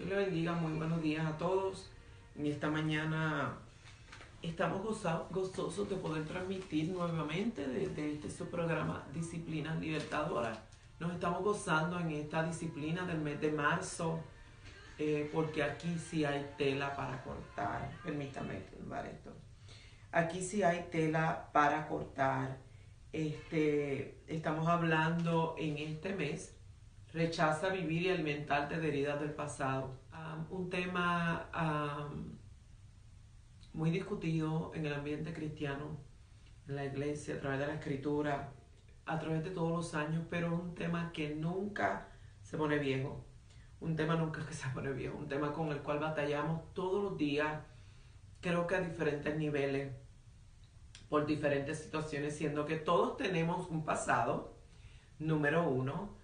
Dios le bendiga, muy buenos días a todos. En esta mañana estamos gozosos de poder transmitir nuevamente desde este su programa Disciplinas Libertadoras. Nos estamos gozando en esta disciplina del mes de marzo, porque aquí sí hay tela para cortar. Permítame tumbar esto. Aquí sí hay tela para cortar. Estamos hablando en este mes, rechaza vivir y alimentarte de heridas del pasado. Un tema muy discutido en el ambiente cristiano, en la iglesia, a través de la escritura, a través de todos los años, pero un tema que nunca se pone viejo. Un tema nunca que se pone viejo. Un tema con el cual batallamos todos los días, creo que a diferentes niveles, por diferentes situaciones, siendo que todos tenemos un pasado, número uno.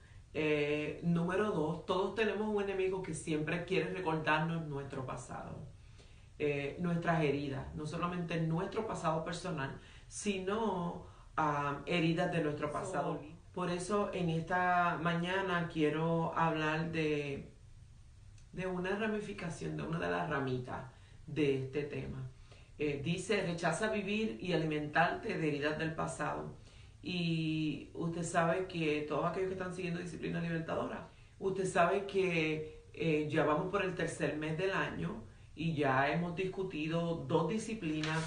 Número dos, todos tenemos un enemigo que siempre quiere recordarnos nuestro pasado, nuestras heridas, no solamente nuestro pasado personal, sino heridas de nuestro pasado. Por eso en esta mañana quiero hablar de una ramificación, de una de las ramitas de este tema. Dice, rechaza vivir y alimentarte de heridas del pasado. Y usted sabe que todos aquellos que están siguiendo Disciplina Libertadora, usted sabe que ya vamos por el tercer mes del año y ya hemos discutido dos disciplinas.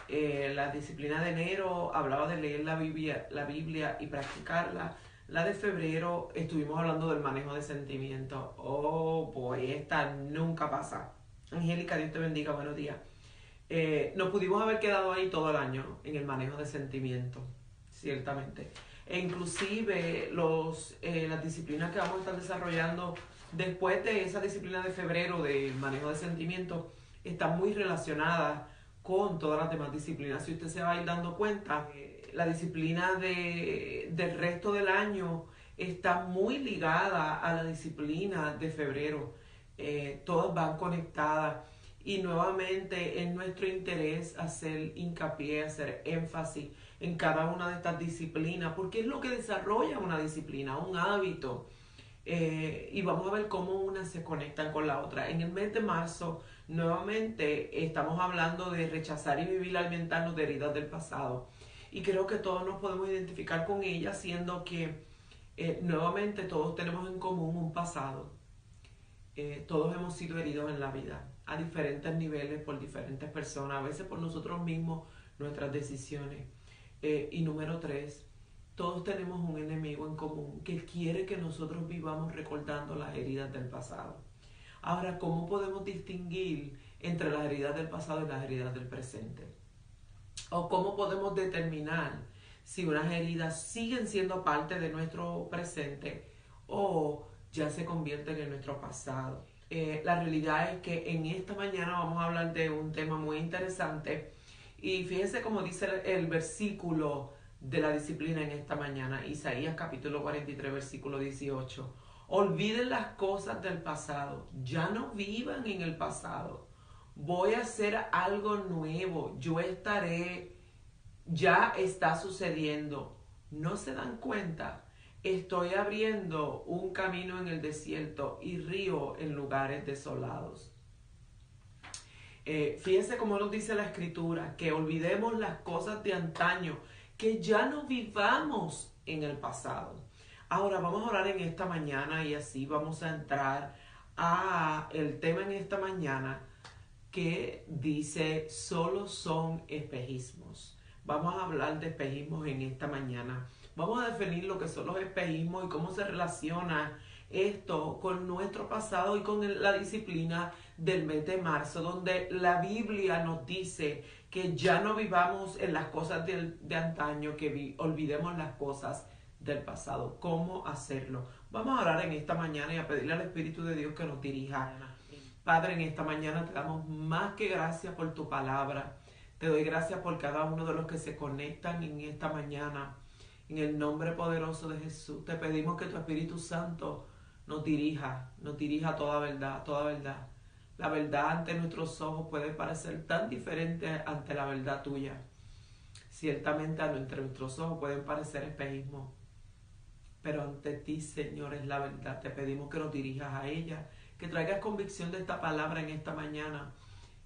La disciplina de enero hablaba de leer la Biblia y practicarla. La de febrero estuvimos hablando del manejo de sentimientos. Oh, pues esta nunca pasa. Angélica, Dios te bendiga, buenos días. Nos pudimos haber quedado ahí todo el año en el manejo de sentimientos, ciertamente. E inclusive las disciplinas que vamos a estar desarrollando después de esa disciplina de febrero del manejo de sentimientos están muy relacionadas con todas las demás disciplinas. Si usted se va a ir dando cuenta, la disciplina del resto del año está muy ligada a la disciplina de febrero. Todas van conectadas. Y nuevamente es nuestro interés hacer hincapié, hacer énfasis en cada una de estas disciplinas, porque es lo que desarrolla una disciplina, un hábito. Y vamos a ver cómo unas se conectan con la otra. En el mes de marzo, nuevamente estamos hablando de rechazar y vivir alimentarnos de heridas del pasado. Y creo que todos nos podemos identificar con ellas, siendo que nuevamente todos tenemos en común un pasado. Todos hemos sido heridos en la vida, a diferentes niveles, por diferentes personas, a veces por nosotros mismos, nuestras decisiones. Y número tres, todos tenemos un enemigo en común que quiere que nosotros vivamos recordando las heridas del pasado. Ahora, ¿cómo podemos distinguir entre las heridas del pasado y las heridas del presente? ¿O cómo podemos determinar si unas heridas siguen siendo parte de nuestro presente o ya se convierten en nuestro pasado? La realidad es que en esta mañana vamos a hablar de un tema muy interesante. Y fíjense cómo dice el versículo de la disciplina en esta mañana, Isaías capítulo 43, versículo 18. Olviden las cosas del pasado, ya no vivan en el pasado. Voy a hacer algo nuevo, ya está sucediendo. ¿No se dan cuenta? Estoy abriendo un camino en el desierto y río en lugares desolados. Fíjense cómo nos dice la escritura, que olvidemos las cosas de antaño, que ya no vivamos en el pasado. Ahora vamos a orar en esta mañana y así vamos a entrar a el tema en esta mañana que dice solo son espejismos. Vamos a hablar de espejismos en esta mañana. Vamos a definir lo que son los espejismos y cómo se relaciona esto con nuestro pasado y con la disciplina del mes de marzo, donde la Biblia nos dice que ya no vivamos en las cosas de antaño, que olvidemos las cosas del pasado. ¿Cómo hacerlo? Vamos a orar en esta mañana y a pedirle al Espíritu de Dios que nos dirija. Padre, en esta mañana te damos más que gracias por tu palabra. Te doy gracias por cada uno de los que se conectan en esta mañana. En el nombre poderoso de Jesús, te pedimos que tu Espíritu Santo nos dirija a toda verdad, toda verdad. La verdad ante nuestros ojos puede parecer tan diferente ante la verdad tuya. Ciertamente entre nuestros ojos pueden parecer espejismos, pero ante ti, Señor, es la verdad. Te pedimos que nos dirijas a ella que traigas convicción de esta palabra en esta mañana,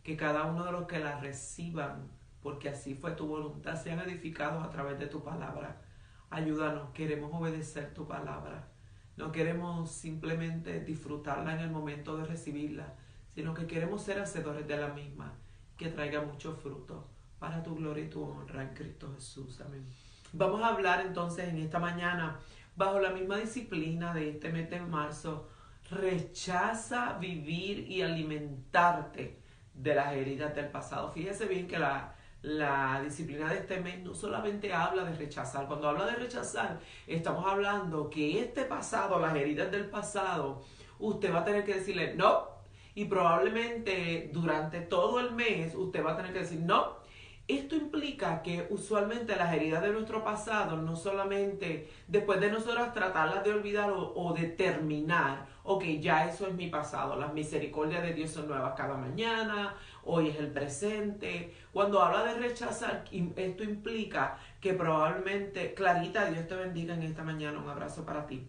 que cada uno de los que la reciban, porque así fue tu voluntad, sean edificados a través de tu palabra. Ayúdanos, queremos obedecer tu palabra. No queremos simplemente disfrutarla en el momento de recibirla, sino que queremos ser hacedores de la misma, que traiga mucho fruto para tu gloria y tu honra en Cristo Jesús. Amén. Vamos a hablar entonces en esta mañana, bajo la misma disciplina de este mes de marzo, rechaza vivir y alimentarte de las heridas del pasado. Fíjese bien que la disciplina de este mes no solamente habla de rechazar. Cuando habla de rechazar, estamos hablando que este pasado, las heridas del pasado, usted va a tener que decirle no. Y probablemente durante todo el mes usted va a tener que decir no. Esto implica que usualmente las heridas de nuestro pasado, no solamente después de nosotros tratarlas de olvidar o de terminar, ok, ya eso es mi pasado, las misericordias de Dios son nuevas cada mañana, hoy es el presente. Cuando habla de rechazar, esto implica que probablemente, Clarita, Dios te bendiga en esta mañana, un abrazo para ti.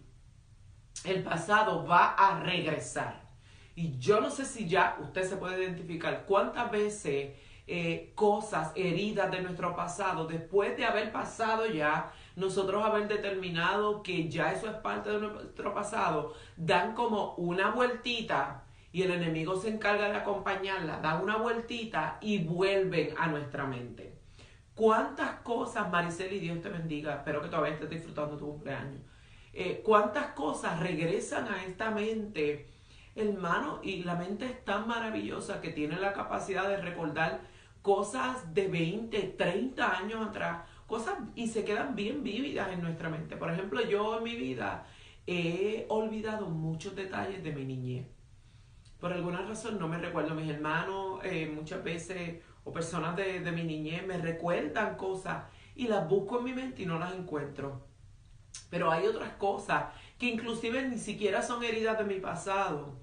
El pasado va a regresar. Y yo no sé si ya usted se puede identificar cuántas veces cosas, heridas de nuestro pasado, después de haber pasado ya, nosotros haber determinado que ya eso es parte de nuestro pasado, dan como una vueltita y el enemigo se encarga de acompañarla, dan una vueltita y vuelven a nuestra mente. ¿Cuántas cosas, Maricel, y Dios te bendiga, espero que todavía estés disfrutando tu cumpleaños, cuántas cosas regresan a esta mente, hermano? Y la mente es tan maravillosa que tiene la capacidad de recordar cosas de 20, 30 años atrás, cosas, y se quedan bien vívidas en nuestra mente. Por ejemplo, yo en mi vida he olvidado muchos detalles de mi niñez. Por alguna razón no me recuerdo. Mis hermanos muchas veces, o personas de mi niñez, me recuerdan cosas y las busco en mi mente y no las encuentro. Pero hay otras cosas que inclusive ni siquiera son heridas de mi pasado.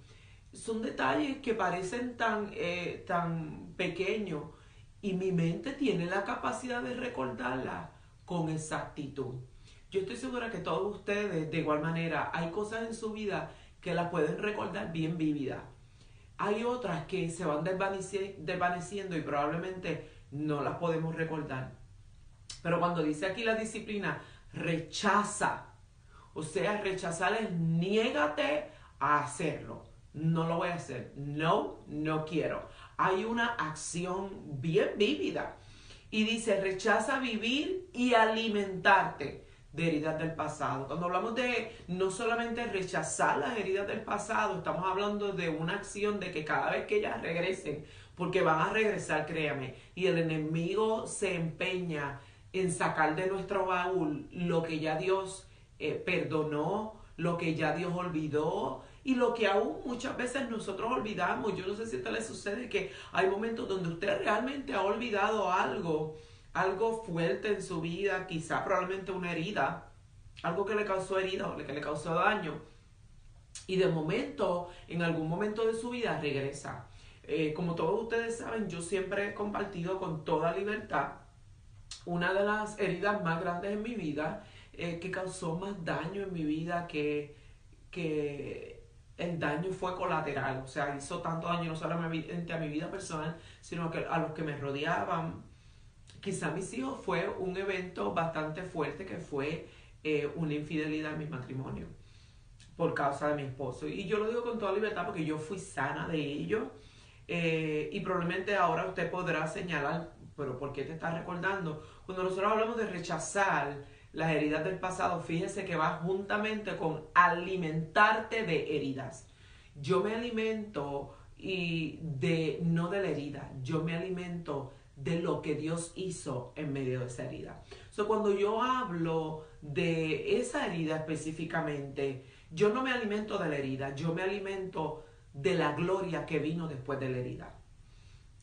Son detalles que parecen tan pequeños y mi mente tiene la capacidad de recordarlas con exactitud. Yo estoy segura que todos ustedes, de igual manera, hay cosas en su vida que las pueden recordar bien vívidas. Hay otras que se van desvaneciendo y probablemente no las podemos recordar. Pero cuando dice aquí la disciplina, rechaza. O sea, rechazar es niégate a hacerlo. No lo voy a hacer. No quiero. Hay una acción bien vívida. Y dice, rechaza vivir y alimentarte de heridas del pasado. Cuando hablamos de no solamente rechazar las heridas del pasado, estamos hablando de una acción de que cada vez que ellas regresen, porque van a regresar, créame, y el enemigo se empeña en sacar de nuestro baúl lo que ya Dios perdonó, lo que ya Dios olvidó y lo que aún muchas veces nosotros olvidamos. Yo no sé si a usted le sucede que hay momentos donde usted realmente ha olvidado algo fuerte en su vida, quizá probablemente una herida, algo que le causó herida o que le causó daño, y de momento, en algún momento de su vida regresa. Como todos ustedes saben, yo siempre he compartido con toda libertad una de las heridas más grandes en mi vida, que causó más daño en mi vida, que el daño fue colateral, o sea, hizo tanto daño no solamente a mi vida personal, sino que a los que me rodeaban. Quizá mis hijos fue un evento bastante fuerte, que fue una infidelidad en mi matrimonio por causa de mi esposo. Y yo lo digo con toda libertad porque yo fui sana de ello. Y probablemente ahora usted podrá señalar, pero ¿por qué te está recordando? Cuando nosotros hablamos de rechazar las heridas del pasado, fíjese que va juntamente con alimentarte de heridas. Yo me alimento no de la herida, yo me alimento de lo que Dios hizo en medio de esa herida. Cuando yo hablo de esa herida específicamente, yo no me alimento de la herida, yo me alimento de la gloria que vino después de la herida.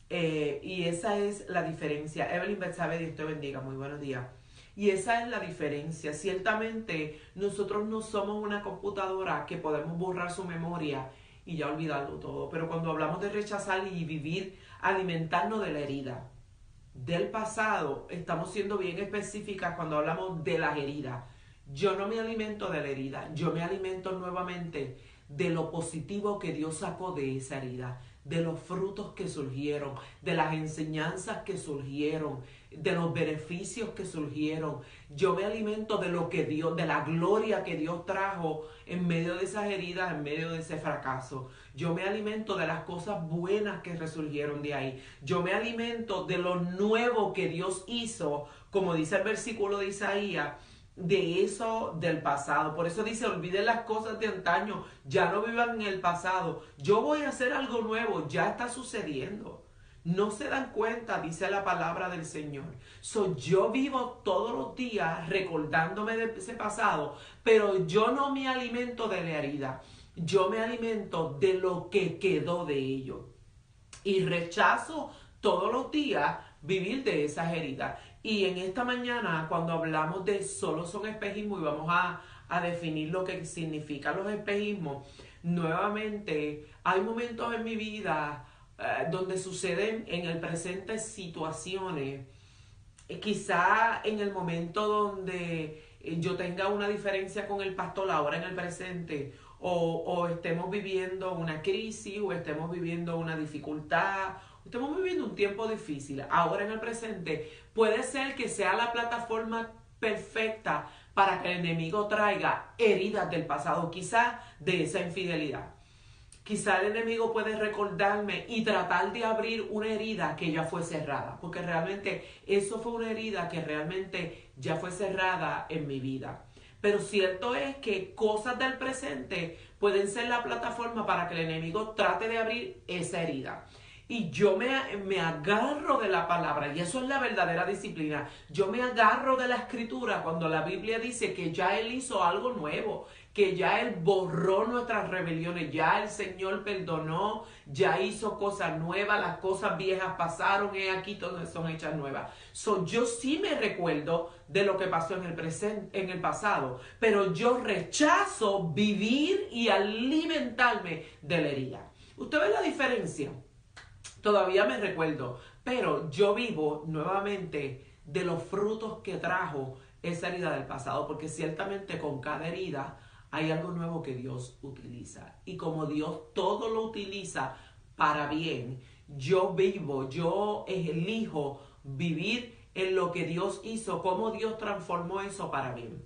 Y esa es la diferencia. Evelyn Betsabe, Dios te bendiga, muy buenos días. Y esa es la diferencia. Ciertamente nosotros no somos una computadora que podemos borrar su memoria y ya olvidarlo todo. Pero cuando hablamos de rechazar y vivir, alimentarnos de la herida del pasado, estamos siendo bien específicas cuando hablamos de las heridas. Yo no me alimento de la herida, yo me alimento nuevamente de lo positivo que Dios sacó de esa herida, de los frutos que surgieron, de las enseñanzas que surgieron, de los beneficios que surgieron. Yo me alimento de lo que Dios, de la gloria que Dios trajo en medio de esas heridas, en medio de ese fracaso. Yo me alimento de las cosas buenas que resurgieron de ahí. Yo me alimento de lo nuevo que Dios hizo, como dice el versículo de Isaías, de eso del pasado. Por eso dice, olviden las cosas de antaño, ya no vivan en el pasado. Yo voy a hacer algo nuevo, ya está sucediendo. No se dan cuenta, dice la palabra del Señor. Yo vivo todos los días recordándome de ese pasado, pero yo no me alimento de la herida. Yo me alimento de lo que quedó de ello. Y rechazo todos los días vivir de esas heridas. Y en esta mañana, cuando hablamos de solo son espejismos y vamos a definir lo que significan los espejismos, nuevamente hay momentos en mi vida donde suceden en el presente situaciones, quizá en el momento donde yo tenga una diferencia con el pastor ahora en el presente, o estemos viviendo una crisis, o estemos viviendo una dificultad, estamos viviendo un tiempo difícil ahora en el presente, puede ser que sea la plataforma perfecta para que el enemigo traiga heridas del pasado, quizás de esa infidelidad. Quizá el enemigo puede recordarme y tratar de abrir una herida que ya fue cerrada, porque realmente eso fue una herida que realmente ya fue cerrada en mi vida. Pero cierto es que cosas del presente pueden ser la plataforma para que el enemigo trate de abrir esa herida. Y yo me agarro de la palabra, y eso es la verdadera disciplina. Yo me agarro de la escritura cuando la Biblia dice que ya Él hizo algo nuevo, que ya Él borró nuestras rebeliones, ya el Señor perdonó, ya hizo cosas nuevas, las cosas viejas pasaron, aquí todas son hechas nuevas. Yo sí me recuerdo de lo que pasó en el pasado, pero yo rechazo vivir y alimentarme de la herida. ¿Usted ve la diferencia? Todavía me recuerdo, pero yo vivo nuevamente de los frutos que trajo esa herida del pasado, porque ciertamente con cada herida hay algo nuevo que Dios utiliza. Y como Dios todo lo utiliza para bien, yo elijo vivir en lo que Dios hizo, cómo Dios transformó eso para bien.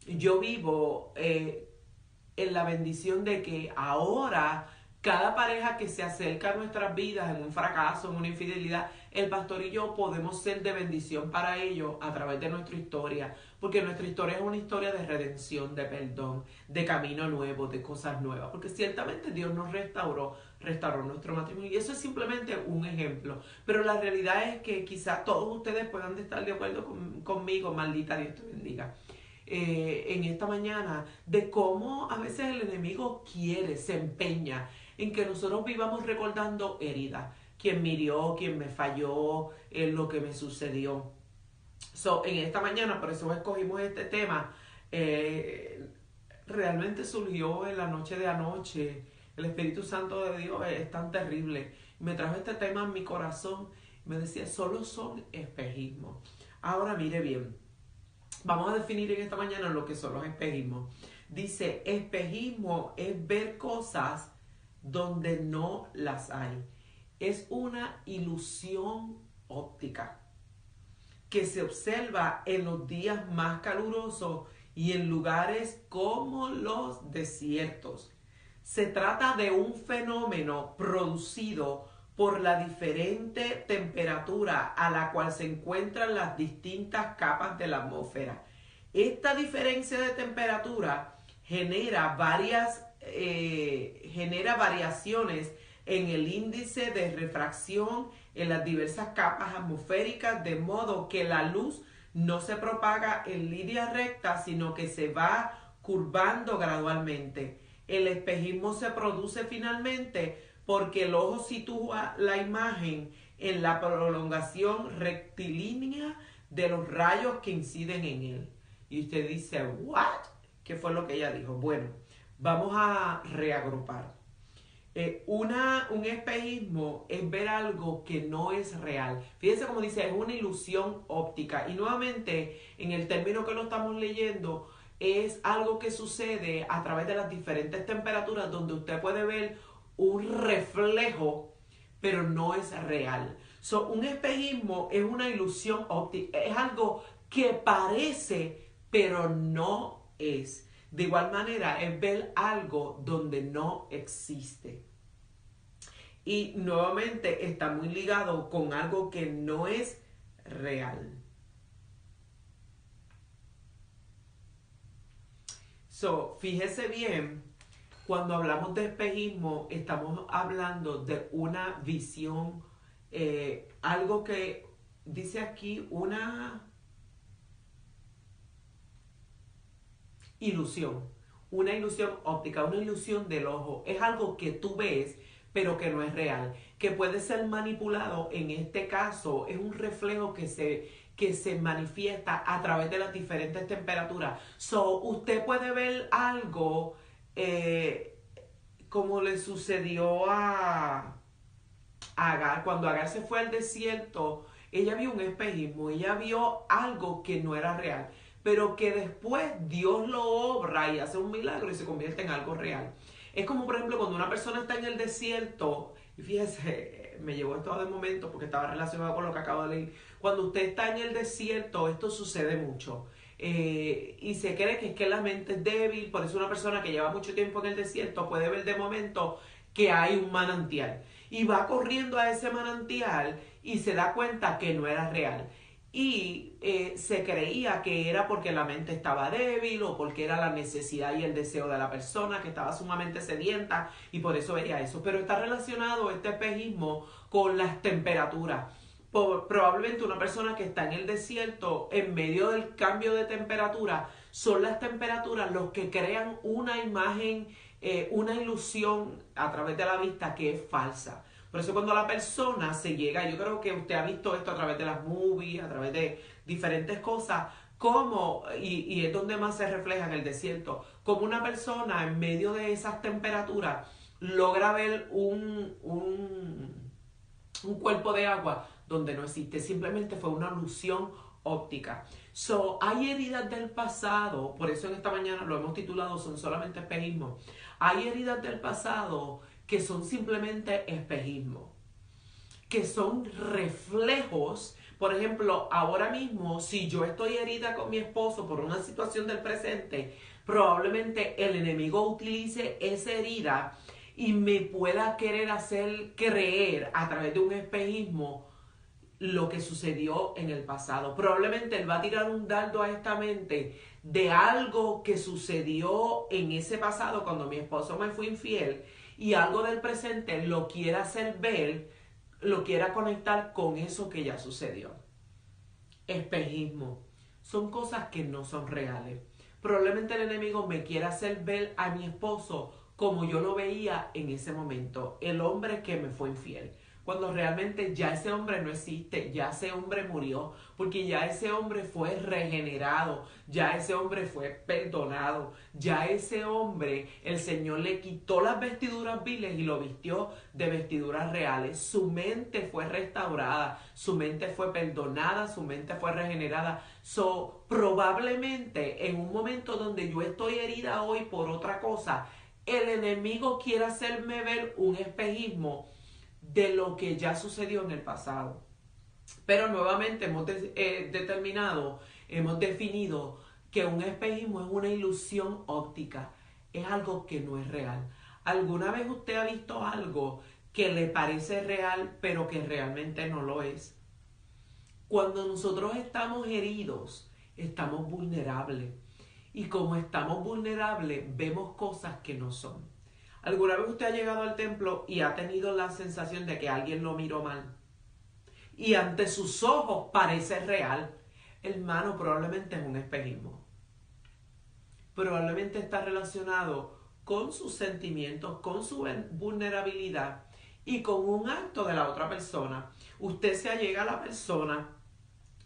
Yo vivo en la bendición de que ahora cada pareja que se acerca a nuestras vidas en un fracaso, en una infidelidad, el pastor y yo podemos ser de bendición para ellos a través de nuestra historia, porque nuestra historia es una historia de redención, de perdón, de camino nuevo, de cosas nuevas, porque ciertamente Dios nos restauró nuestro matrimonio, y eso es simplemente un ejemplo, pero la realidad es que quizás todos ustedes puedan estar de acuerdo conmigo, maldita Dios te bendiga, en esta mañana, de cómo a veces el enemigo se empeña en que nosotros vivamos recordando heridas, quién me hirió, quién me falló, lo que me sucedió. En esta mañana, por eso escogimos este tema, realmente surgió en la noche de anoche. El Espíritu Santo de Dios es tan terrible. Me trajo este tema en mi corazón. Me decía, solo son espejismos. Ahora mire bien, vamos a definir en esta mañana lo que son los espejismos. Dice, espejismo es ver cosas donde no las hay. Es una ilusión óptica que se observa en los días más calurosos y en lugares como los desiertos. Se trata de un fenómeno producido por la diferente temperatura a la cual se encuentran las distintas capas de la atmósfera. Esta diferencia de temperatura genera variaciones en el índice de refracción en las diversas capas atmosféricas, de modo que la luz no se propaga en línea recta, sino que se va curvando gradualmente. El espejismo se produce finalmente porque el ojo sitúa la imagen en la prolongación rectilínea de los rayos que inciden en él. Y usted dice, ¿what? ¿Qué fue lo que ella dijo? Bueno, vamos a reagrupar. Un espejismo es ver algo que no es real. Fíjense cómo dice, es una ilusión óptica. Y nuevamente, en el término que lo estamos leyendo, es algo que sucede a través de las diferentes temperaturas donde usted puede ver un reflejo, pero no es real. So, un espejismo es una ilusión óptica, es algo que parece, pero no es. De igual manera, es ver algo donde no existe. Y nuevamente está muy ligado con algo que no es real. So, fíjese bien, cuando hablamos de espejismo, estamos hablando de una visión, algo que dice aquí, ilusión, una ilusión óptica, una ilusión del ojo. Es algo que tú ves, pero que no es real, que puede ser manipulado. En este caso, es un reflejo que se manifiesta a través de las diferentes temperaturas. So, usted puede ver algo como le sucedió a Agar. Cuando Agar se fue al desierto, ella vio un espejismo, ella vio algo que no era real, pero que después Dios lo obra y hace un milagro y se convierte en algo real. Es como, por ejemplo, cuando una persona está en el desierto, y fíjese, me llevó esto de momento porque estaba relacionado con lo que acabo de leer. Cuando usted está en el desierto, esto sucede mucho. Y se cree que es que la mente es débil, por eso una persona que lleva mucho tiempo en el desierto puede ver de momento que hay un manantial. Y va corriendo a ese manantial y se da cuenta que no era real. Y se creía que era porque la mente estaba débil o porque era la necesidad y el deseo de la persona que estaba sumamente sedienta y por eso veía eso. Pero está relacionado este espejismo con las temperaturas. Probablemente una persona que está en el desierto, en medio del cambio de temperatura, son las temperaturas los que crean una imagen, una ilusión a través de la vista que es falsa. Por eso cuando la persona se llega, yo creo que usted ha visto esto a través de las movies, a través de diferentes cosas, como, y es donde más se refleja en el desierto, como una persona en medio de esas temperaturas logra ver un cuerpo de agua donde no existe, simplemente fue una ilusión óptica. So, hay heridas del pasado, por eso en esta mañana lo hemos titulado Son solamente espejismos. Hay heridas del pasado que son simplemente espejismos, que son reflejos. Por ejemplo, ahora mismo, si yo estoy herida con mi esposo por una situación del presente, probablemente el enemigo utilice esa herida y me pueda querer hacer creer a través de un espejismo lo que sucedió en el pasado. Probablemente él va a tirar un dardo a esta mente de algo que sucedió en ese pasado cuando mi esposo me fue infiel y algo del presente lo quiera hacer ver, lo quiera conectar con eso que ya sucedió. Espejismo. Son cosas que no son reales. Probablemente el enemigo me quiera hacer ver a mi esposo como yo lo veía en ese momento, el hombre que me fue infiel, cuando realmente ya ese hombre no existe, ya ese hombre murió, porque ya ese hombre fue regenerado, ya ese hombre fue perdonado, ya ese hombre, el Señor le quitó las vestiduras viles y lo vistió de vestiduras reales. Su mente fue restaurada, su mente fue perdonada, su mente fue regenerada. So, probablemente en un momento donde yo estoy herida hoy por otra cosa, el enemigo quiere hacerme ver un espejismo de lo que ya sucedió en el pasado. Pero nuevamente hemos determinado, hemos definido que un espejismo es una ilusión óptica, es algo que no es real. ¿Alguna vez usted ha visto algo que le parece real pero que realmente no lo es? Cuando nosotros estamos heridos, estamos vulnerables. Y como estamos vulnerables, vemos cosas que no son. ¿Alguna vez usted ha llegado al templo y ha tenido la sensación de que alguien lo miró mal? Y ante sus ojos parece real. Hermano, probablemente es un espejismo. Probablemente está relacionado con sus sentimientos, con su vulnerabilidad y con un acto de la otra persona. Usted se allega a la persona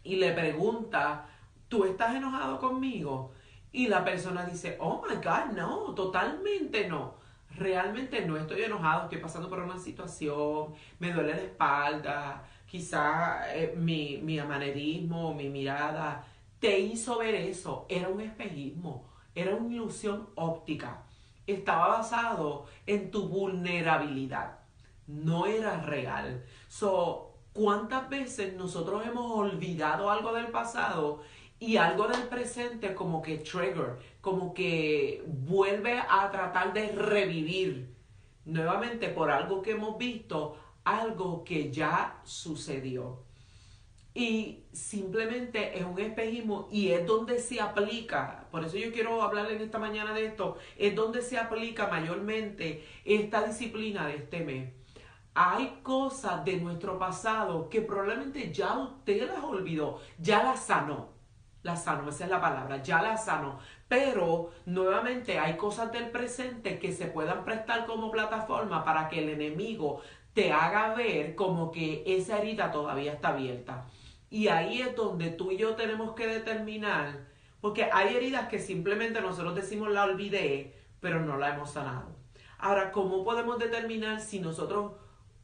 y le pregunta, ¿tú estás enojado conmigo? Y la persona dice, oh my God, no, totalmente no. Realmente no estoy enojado, estoy pasando por una situación, me duele la espalda, quizá mi amanerismo, mi mirada te hizo ver eso. Era un espejismo, era una ilusión óptica. Estaba basado en tu vulnerabilidad. No era real. ¿Cuántas veces nosotros hemos olvidado algo del pasado y algo del presente como que trigger, como que vuelve a tratar de revivir nuevamente por algo que hemos visto, algo que ya sucedió? Y simplemente es un espejismo y es donde se aplica, por eso yo quiero hablarle en esta mañana de esto, es donde se aplica mayormente esta disciplina de este mes. Hay cosas de nuestro pasado que probablemente ya usted las olvidó, ya las sanó. La sanó, esa es la palabra, ya la sanó. Pero nuevamente hay cosas del presente que se puedan prestar como plataforma para que el enemigo te haga ver como que esa herida todavía está abierta. Y ahí es donde tú y yo tenemos que determinar, porque hay heridas que simplemente nosotros decimos la olvidé, pero no la hemos sanado. Ahora, ¿cómo podemos determinar si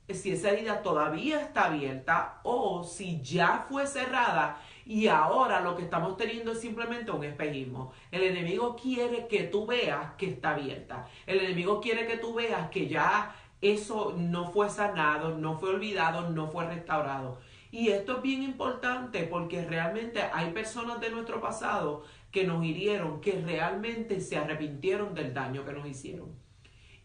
esa herida todavía está abierta o si ya fue cerrada y ahora lo que estamos teniendo es simplemente un espejismo? El enemigo quiere que tú veas que está abierta. El enemigo quiere que tú veas que ya eso no fue sanado, no fue olvidado, no fue restaurado. Y esto es bien importante porque realmente hay personas de nuestro pasado que nos hirieron, que realmente se arrepintieron del daño que nos hicieron.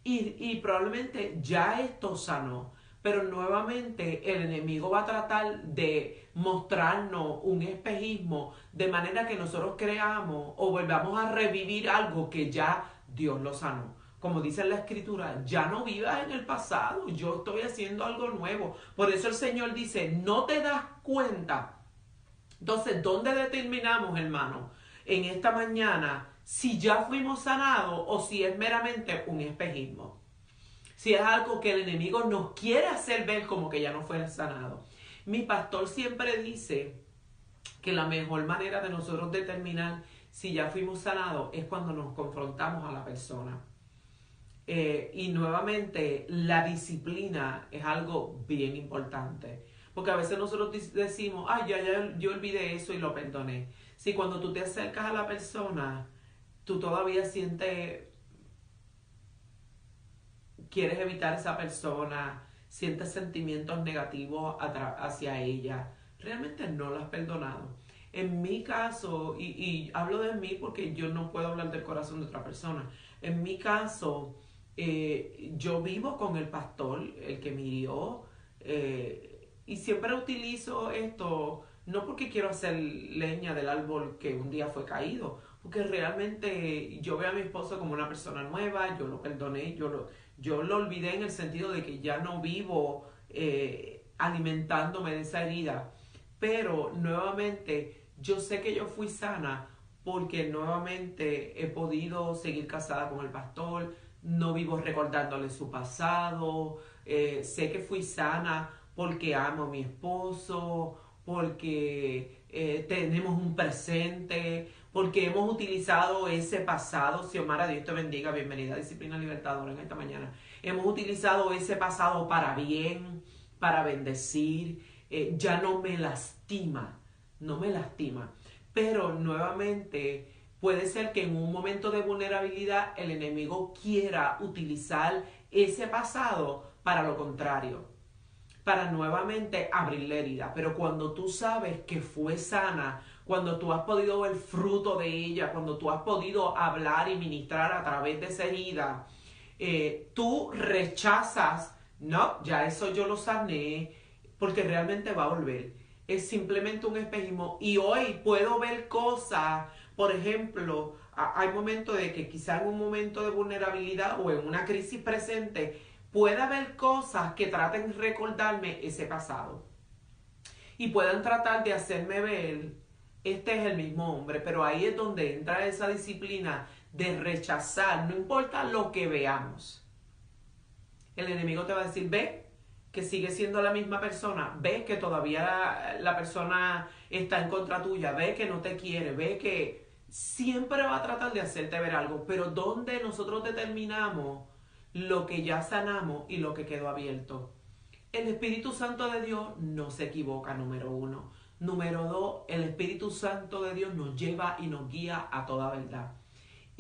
Y probablemente ya esto sanó, pero nuevamente el enemigo va a tratar de mostrarnos un espejismo de manera que nosotros creamos o volvamos a revivir algo que ya Dios lo sanó. Como dice la escritura, ya no vivas en el pasado, yo estoy haciendo algo nuevo. Por eso el Señor dice, no te das cuenta. Entonces, ¿dónde determinamos, hermano, en esta mañana si ya fuimos sanados o si es meramente un espejismo? Si es algo que el enemigo nos quiere hacer ver como que ya no fue sanado. Mi pastor siempre dice que la mejor manera de nosotros determinar si ya fuimos sanados es cuando nos confrontamos a la persona. Y nuevamente, la disciplina es algo bien importante. Porque a veces nosotros decimos, yo olvidé eso y lo perdoné. Si cuando tú te acercas a la persona, tú todavía quieres evitar a esa persona, sientes sentimientos negativos hacia ella, realmente no la has perdonado. En mi caso, y hablo de mí porque yo no puedo hablar del corazón de otra persona, en mi caso, yo vivo con el pastor, el que me hirió, y siempre utilizo esto, no porque quiero hacer leña del árbol que un día fue caído, porque realmente yo veo a mi esposo como una persona nueva, yo lo perdoné, yo lo olvidé en el sentido de que ya no vivo alimentándome de esa herida. Pero nuevamente, yo sé que yo fui sana porque nuevamente he podido seguir casada con el pastor, no vivo recordándole su pasado, sé que fui sana porque amo a mi esposo, porque tenemos un presente, porque hemos utilizado ese pasado. Xiomara, Dios te bendiga, bienvenida a Disciplina Libertadora en esta mañana. Hemos utilizado ese pasado para bien, para bendecir, ya no me lastima, no me lastima. Pero nuevamente puede ser que en un momento de vulnerabilidad el enemigo quiera utilizar ese pasado para lo contrario, para nuevamente abrir la herida. Pero cuando tú sabes que fue sana, cuando tú has podido ver fruto de ella, cuando tú has podido hablar y ministrar a través de esa herida, tú rechazas, no, ya eso yo lo sané, porque realmente va a volver. Es simplemente un espejismo. Y hoy puedo ver cosas, por ejemplo, hay momentos de que quizá en un momento de vulnerabilidad o en una crisis presente, pueda haber cosas que traten de recordarme ese pasado. Y puedan tratar de hacerme ver, este es el mismo hombre, pero ahí es donde entra esa disciplina de rechazar, no importa lo que veamos. El enemigo te va a decir, ve que sigue siendo la misma persona, ve que todavía la persona está en contra tuya, ve que no te quiere, ve que siempre va a tratar de hacerte ver algo, pero donde nosotros determinamos lo que ya sanamos y lo que quedó abierto. El Espíritu Santo de Dios no se equivoca, número uno. Número dos, el Espíritu Santo de Dios nos lleva y nos guía a toda verdad.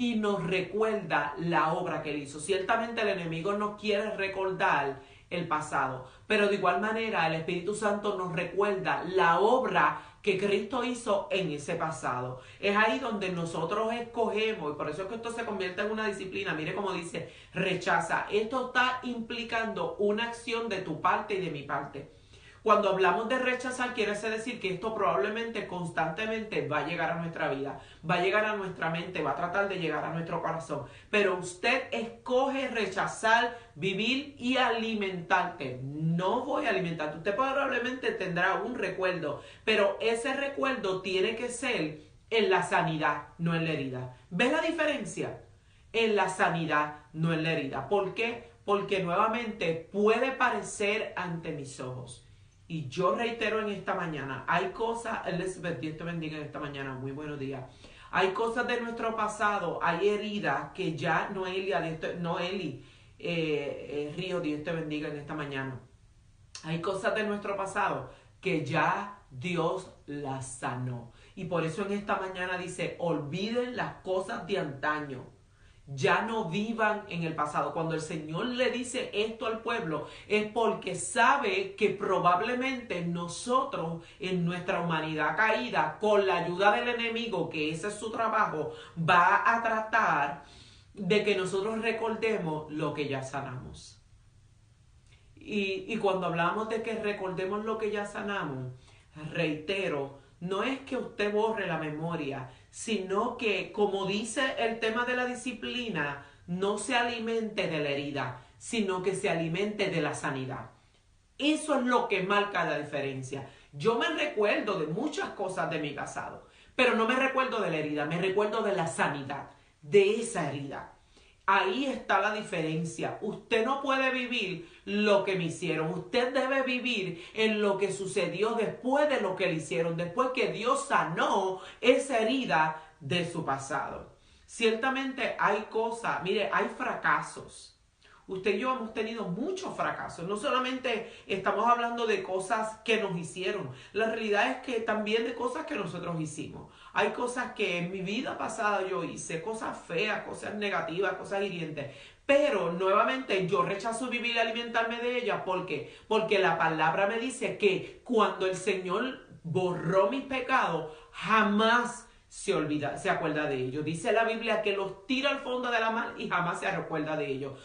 y nos recuerda la obra que Él hizo. Ciertamente el enemigo no quiere recordar el pasado, pero de igual manera el Espíritu Santo nos recuerda la obra que Cristo hizo en ese pasado. Es ahí donde nosotros escogemos, y por eso es que esto se convierte en una disciplina. Mire cómo dice, rechaza. Esto está implicando una acción de tu parte y de mi parte. Cuando hablamos de rechazar, quiere decir que esto probablemente constantemente va a llegar a nuestra vida, va a llegar a nuestra mente, va a tratar de llegar a nuestro corazón. Pero usted escoge rechazar, vivir y alimentarte. No voy a alimentarte. Usted probablemente tendrá un recuerdo, pero ese recuerdo tiene que ser en la sanidad, no en la herida. ¿Ves la diferencia? En la sanidad, no en la herida. ¿Por qué? Porque nuevamente puede parecer ante mis ojos. Y yo reitero en esta mañana, hay cosas, Elizabeth, Dios te bendiga en esta mañana, muy buenos días. Hay cosas de nuestro pasado, hay heridas que ya Noelia, Río, Dios te bendiga en esta mañana. Hay cosas de nuestro pasado que ya Dios las sanó. Y por eso en esta mañana dice, olviden las cosas de antaño. Ya no vivan en el pasado. Cuando el Señor le dice esto al pueblo, es porque sabe que probablemente nosotros en nuestra humanidad caída, con la ayuda del enemigo, que ese es su trabajo, va a tratar de que nosotros recordemos lo que ya sanamos. Y cuando hablamos de que recordemos lo que ya sanamos, reitero, no es que usted borre la memoria, sino que, como dice el tema de la disciplina, no se alimente de la herida, sino que se alimente de la sanidad. Eso es lo que marca la diferencia. Yo me recuerdo de muchas cosas de mi pasado, pero no me recuerdo de la herida, me recuerdo de la sanidad, de esa herida. Ahí está la diferencia. Usted no puede vivir lo que me hicieron. Usted debe vivir en lo que sucedió después de lo que le hicieron, después que Dios sanó esa herida de su pasado. Ciertamente hay cosas, mire, hay fracasos. Usted y yo hemos tenido muchos fracasos. No solamente estamos hablando de cosas que nos hicieron. La realidad es que también de cosas que nosotros hicimos. Hay cosas que en mi vida pasada yo hice, cosas feas, cosas negativas, cosas hirientes. Pero nuevamente yo rechazo vivir y alimentarme de ellas. ¿Por qué? Porque la palabra me dice que cuando el Señor borró mis pecados, jamás se acuerda de ellos. Dice la Biblia que los tira al fondo de la mar y jamás se recuerda de ellos.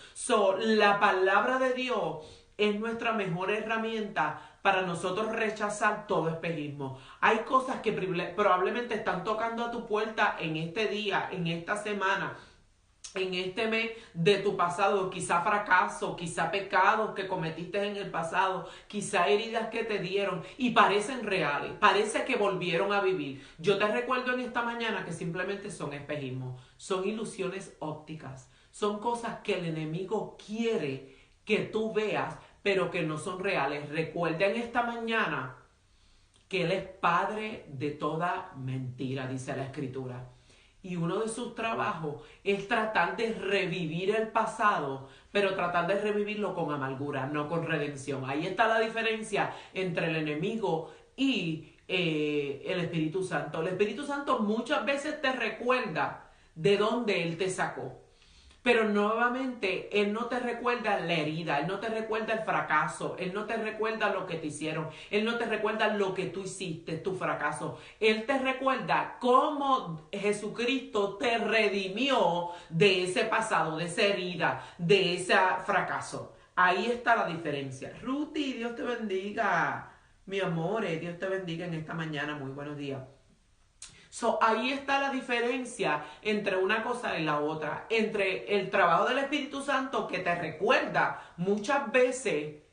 La palabra de Dios es nuestra mejor herramienta para nosotros rechazar todo espejismo. Hay cosas que probablemente están tocando a tu puerta en este día, en esta semana, en este mes de tu pasado, quizá fracaso, quizá pecados que cometiste en el pasado, quizá heridas que te dieron y parecen reales, parece que volvieron a vivir. Yo te recuerdo en esta mañana que simplemente son espejismos, son ilusiones ópticas, son cosas que el enemigo quiere que tú veas, pero que no son reales. Recuerda en esta mañana que Él es padre de toda mentira, dice la Escritura. Y uno de sus trabajos es tratar de revivir el pasado, pero tratar de revivirlo con amargura, no con redención. Ahí está la diferencia entre el enemigo y el Espíritu Santo. El Espíritu Santo muchas veces te recuerda de dónde Él te sacó. Pero nuevamente, Él no te recuerda la herida, Él no te recuerda el fracaso, Él no te recuerda lo que te hicieron, Él no te recuerda lo que tú hiciste, tu fracaso. Él te recuerda cómo Jesucristo te redimió de ese pasado, de esa herida, de ese fracaso. Ahí está la diferencia. Ruti, Dios te bendiga. Mi amor, Dios te bendiga en esta mañana. Muy buenos días. Ahí está la diferencia entre una cosa y la otra, entre el trabajo del Espíritu Santo que te recuerda muchas veces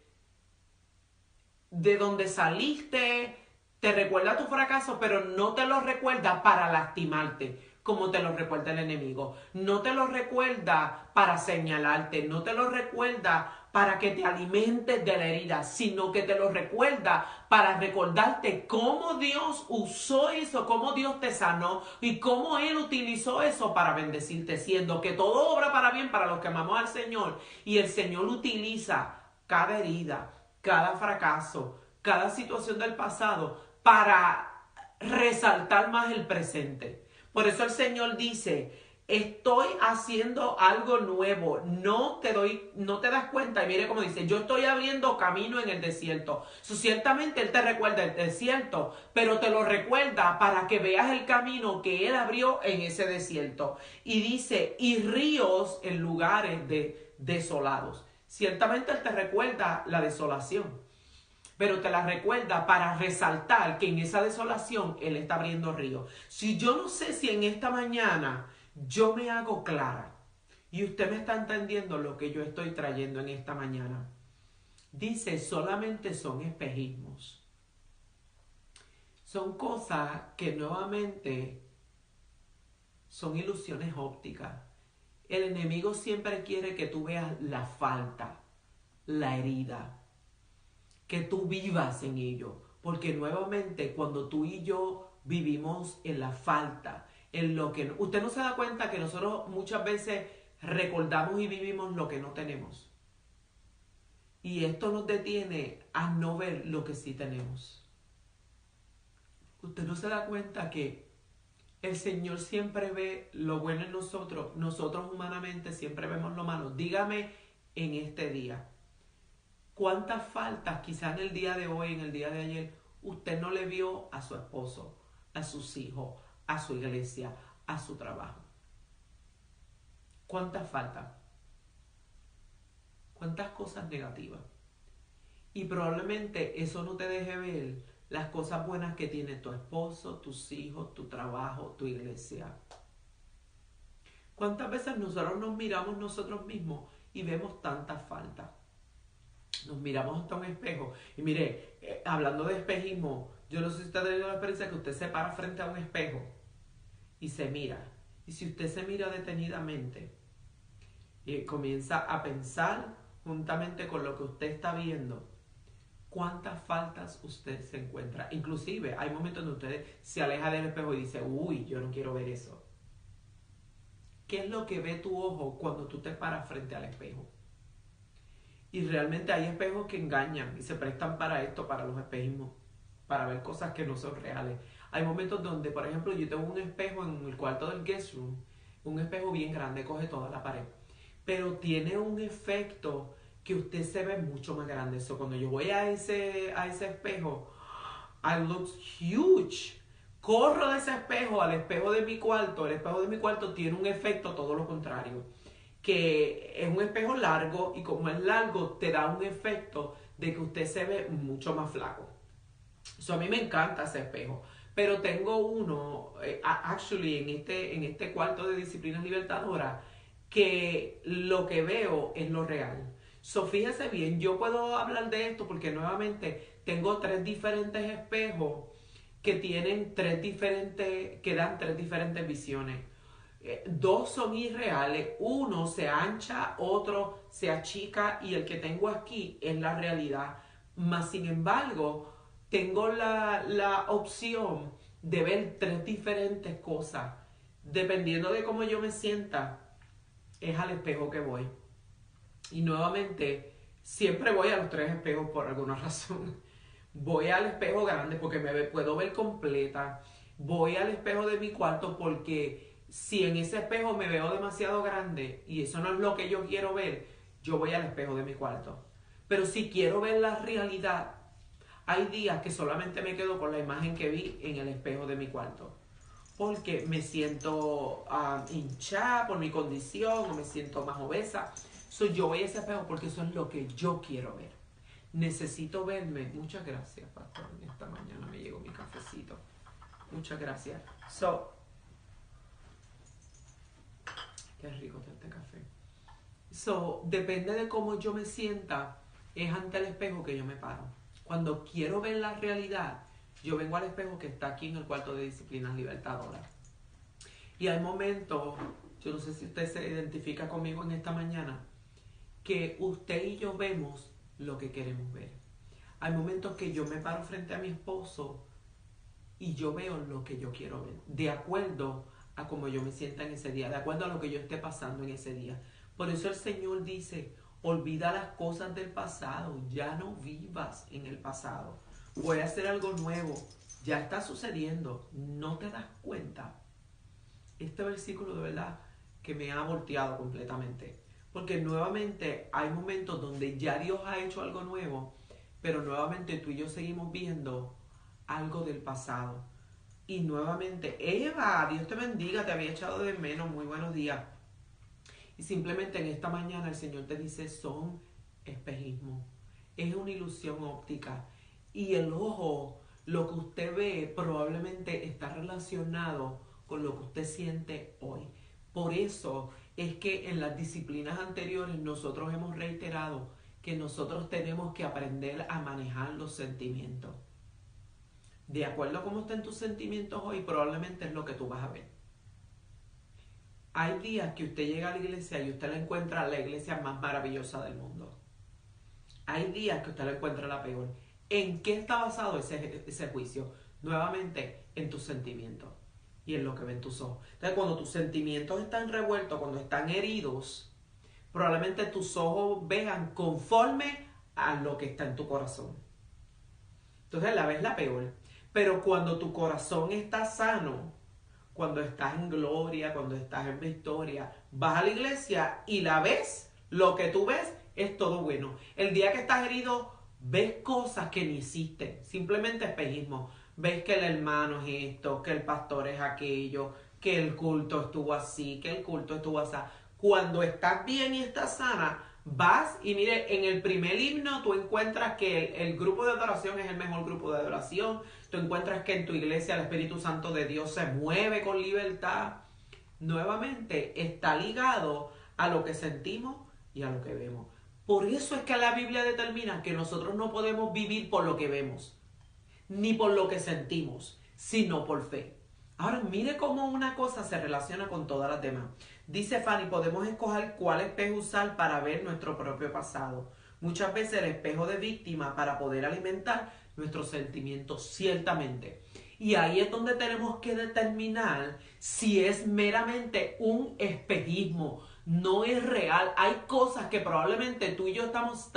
de donde saliste, te recuerda tu fracaso, pero no te lo recuerda para lastimarte, como te lo recuerda el enemigo. No te lo recuerda para señalarte, no te lo recuerda para que te alimentes de la herida, sino que te lo recuerda para recordarte cómo Dios usó eso, cómo Dios te sanó y cómo Él utilizó eso para bendecirte, siendo que todo obra para bien para los que amamos al Señor. Y el Señor utiliza cada herida, cada fracaso, cada situación del pasado para resaltar más el presente. Por eso el Señor dice, Estoy haciendo algo nuevo. No te das cuenta. Y mire cómo dice, yo estoy abriendo camino en el desierto. Ciertamente Él te recuerda el desierto, pero te lo recuerda para que veas el camino que Él abrió en ese desierto. Y dice, y ríos en lugares desolados. Ciertamente Él te recuerda la desolación, pero te la recuerda para resaltar que en esa desolación Él está abriendo ríos. Si yo no sé si en esta mañana yo me hago clara y usted me está entendiendo lo que yo estoy trayendo en esta mañana. Dice, solamente son espejismos. Son cosas que nuevamente son ilusiones ópticas. El enemigo siempre quiere que tú veas la falta, la herida, que tú vivas en ello. Porque nuevamente cuando tú y yo vivimos en la falta, en lo que usted no se da cuenta que nosotros muchas veces recordamos y vivimos lo que no tenemos. Y esto nos detiene a no ver lo que sí tenemos. Usted no se da cuenta que el Señor siempre ve lo bueno en nosotros. Nosotros humanamente siempre vemos lo malo. Dígame en este día, ¿cuántas faltas quizás en el día de hoy, en el día de ayer, usted no le vio a su esposo, a sus hijos, a su iglesia, a su trabajo? ¿Cuántas faltas? ¿Cuántas cosas negativas? Y probablemente eso no te deje ver las cosas buenas que tiene tu esposo, tus hijos, tu trabajo, tu iglesia. ¿Cuántas veces nosotros nos miramos nosotros mismos y vemos tantas faltas? Nos miramos hasta un espejo. Y mire, hablando de espejismo, yo no sé si usted ha tenido la experiencia que usted se para frente a un espejo y se mira. Y si usted se mira detenidamente y comienza a pensar juntamente con lo que usted está viendo, cuántas faltas usted se encuentra. Inclusive hay momentos donde usted se aleja del espejo y dice, uy, yo no quiero ver eso. ¿Qué es lo que ve tu ojo cuando tú te paras frente al espejo? Y realmente hay espejos que engañan y se prestan para esto, para los espejismos, para ver cosas que no son reales. Hay momentos donde, por ejemplo, yo tengo un espejo en el cuarto del guest room, un espejo bien grande, coge toda la pared, pero tiene un efecto que usted se ve mucho más grande. Eso cuando yo voy a ese espejo, I look huge. Corro de ese espejo al espejo de mi cuarto. El espejo de mi cuarto tiene un efecto todo lo contrario, que es un espejo largo, y como es largo te da un efecto de que usted se ve mucho más flaco. A mí me encanta ese espejo, pero tengo uno actually en este cuarto de disciplinas libertadoras, que lo que veo es lo real. Fíjese bien, yo puedo hablar de esto porque nuevamente tengo 3 diferentes espejos que tienen que dan 3 diferentes visiones. 2 son irreales, uno se ancha, otro se achica, y el que tengo aquí es la realidad. Mas sin embargo, tengo la opción de ver 3 diferentes cosas. Dependiendo de cómo yo me sienta, es al espejo que voy. Y nuevamente, siempre voy a los 3 espejos por alguna razón. Voy al espejo grande porque puedo ver completa. Voy al espejo de mi cuarto porque si en ese espejo me veo demasiado grande y eso no es lo que yo quiero ver, yo voy al espejo de mi cuarto. Pero si quiero ver la realidad, hay días que solamente me quedo con la imagen que vi en el espejo de mi cuarto, porque me siento hinchada por mi condición o me siento más obesa. Yo voy a ese espejo porque eso es lo que yo quiero ver. Necesito verme. Muchas gracias, pastor. Esta mañana me llegó mi cafecito. Muchas gracias. Qué rico está este café. Depende de cómo yo me sienta, es ante el espejo que yo me paro. Cuando quiero ver la realidad, yo vengo al espejo que está aquí en el cuarto de disciplinas libertadoras. Y hay momentos, yo no sé si usted se identifica conmigo en esta mañana, que usted y yo vemos lo que queremos ver. Hay momentos que yo me paro frente a mi esposo y yo veo lo que yo quiero ver, de acuerdo a cómo yo me sienta en ese día, de acuerdo a lo que yo esté pasando en ese día. Por eso el Señor dice, olvida las cosas del pasado, ya no vivas en el pasado. Voy a hacer algo nuevo, ya está sucediendo, no te das cuenta. Este versículo de verdad que me ha volteado completamente. Porque nuevamente hay momentos donde ya Dios ha hecho algo nuevo, pero nuevamente tú y yo seguimos viendo algo del pasado. Y nuevamente, Eva, Dios te bendiga, te había echado de menos, muy buenos días. Y simplemente en esta mañana el Señor te dice, son espejismos. Es una ilusión óptica. Y el ojo, lo que usted ve, probablemente está relacionado con lo que usted siente hoy. Por eso es que en las disciplinas anteriores nosotros hemos reiterado que nosotros tenemos que aprender a manejar los sentimientos. De acuerdo a cómo estén tus sentimientos hoy, probablemente es lo que tú vas a ver. Hay días que usted llega a la iglesia y usted la encuentra la iglesia más maravillosa del mundo. Hay días que usted la encuentra la peor. ¿En qué está basado ese juicio? Nuevamente, en tus sentimientos y en lo que ven tus ojos. Entonces, cuando tus sentimientos están revueltos, cuando están heridos, probablemente tus ojos vean conforme a lo que está en tu corazón. Entonces, la ves la peor. Pero cuando tu corazón está sano, cuando estás en gloria, cuando estás en victoria, vas a la iglesia y la ves, lo que tú ves es todo bueno. El día que estás herido, ves cosas que ni hiciste, simplemente espejismo. Ves que el hermano es esto, que el pastor es aquello, que el culto estuvo así, que el culto estuvo así. Cuando estás bien y estás sana, vas y mire, en el primer himno tú encuentras que el grupo de adoración es el mejor grupo de adoración. Tú encuentras que en tu iglesia el Espíritu Santo de Dios se mueve con libertad. Nuevamente está ligado a lo que sentimos y a lo que vemos. Por eso es que la Biblia determina que nosotros no podemos vivir por lo que vemos, ni por lo que sentimos, sino por fe. Ahora mire cómo una cosa se relaciona con todas las demás. Dice Fanny, podemos escoger cuál espejo usar para ver nuestro propio pasado. Muchas veces el espejo de víctima para poder alimentar nuestros sentimientos, ciertamente. Y ahí es donde tenemos que determinar si es meramente un espejismo, no es real. Hay cosas que probablemente tú y yo estamos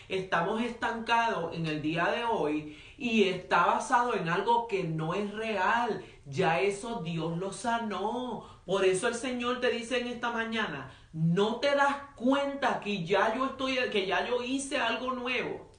estancados en el día de hoy y está basado en algo que no es real. Ya eso Dios lo sanó. Por eso el Señor te dice en esta mañana, no te das cuenta que ya yo hice algo nuevo.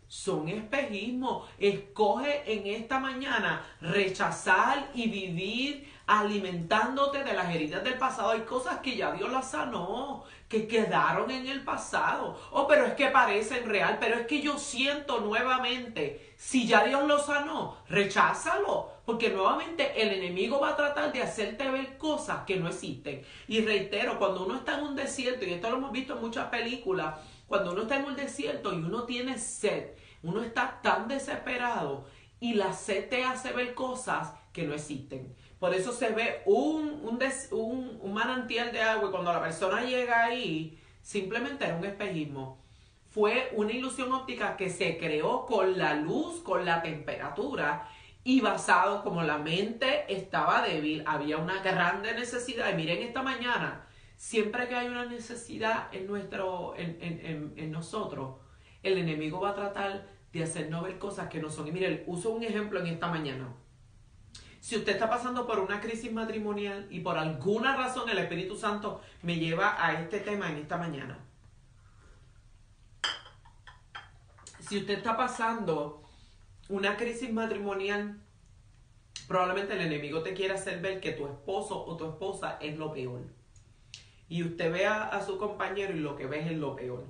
Son espejismos. Escoge en esta mañana rechazar y vivir alimentándote de las heridas del pasado. Hay cosas que ya Dios las sanó, que quedaron en el pasado. Oh, pero es que parecen real, pero es que yo siento nuevamente. Si ya Dios lo sanó, recházalo, porque nuevamente el enemigo va a tratar de hacerte ver cosas que no existen. Y reitero, cuando uno está en un desierto, y esto lo hemos visto en muchas películas, cuando uno está en un desierto y uno tiene sed, uno está tan desesperado y la sed te hace ver cosas que no existen. Por eso se ve un manantial de agua y cuando la persona llega ahí, simplemente era un espejismo. Fue una ilusión óptica que se creó con la luz, con la temperatura y basado como la mente estaba débil, había una grande necesidad. Y miren esta mañana, siempre que hay una necesidad en nosotros, el enemigo va a tratar de hacernos ver cosas que no son. Y miren, uso un ejemplo en esta mañana. Si usted está pasando por una crisis matrimonial y por alguna razón el Espíritu Santo me lleva a este tema en esta mañana. Si usted está pasando una crisis matrimonial, probablemente el enemigo te quiera hacer ver que tu esposo o tu esposa es lo peor. Y usted ve a su compañero y lo que ve es lo peor.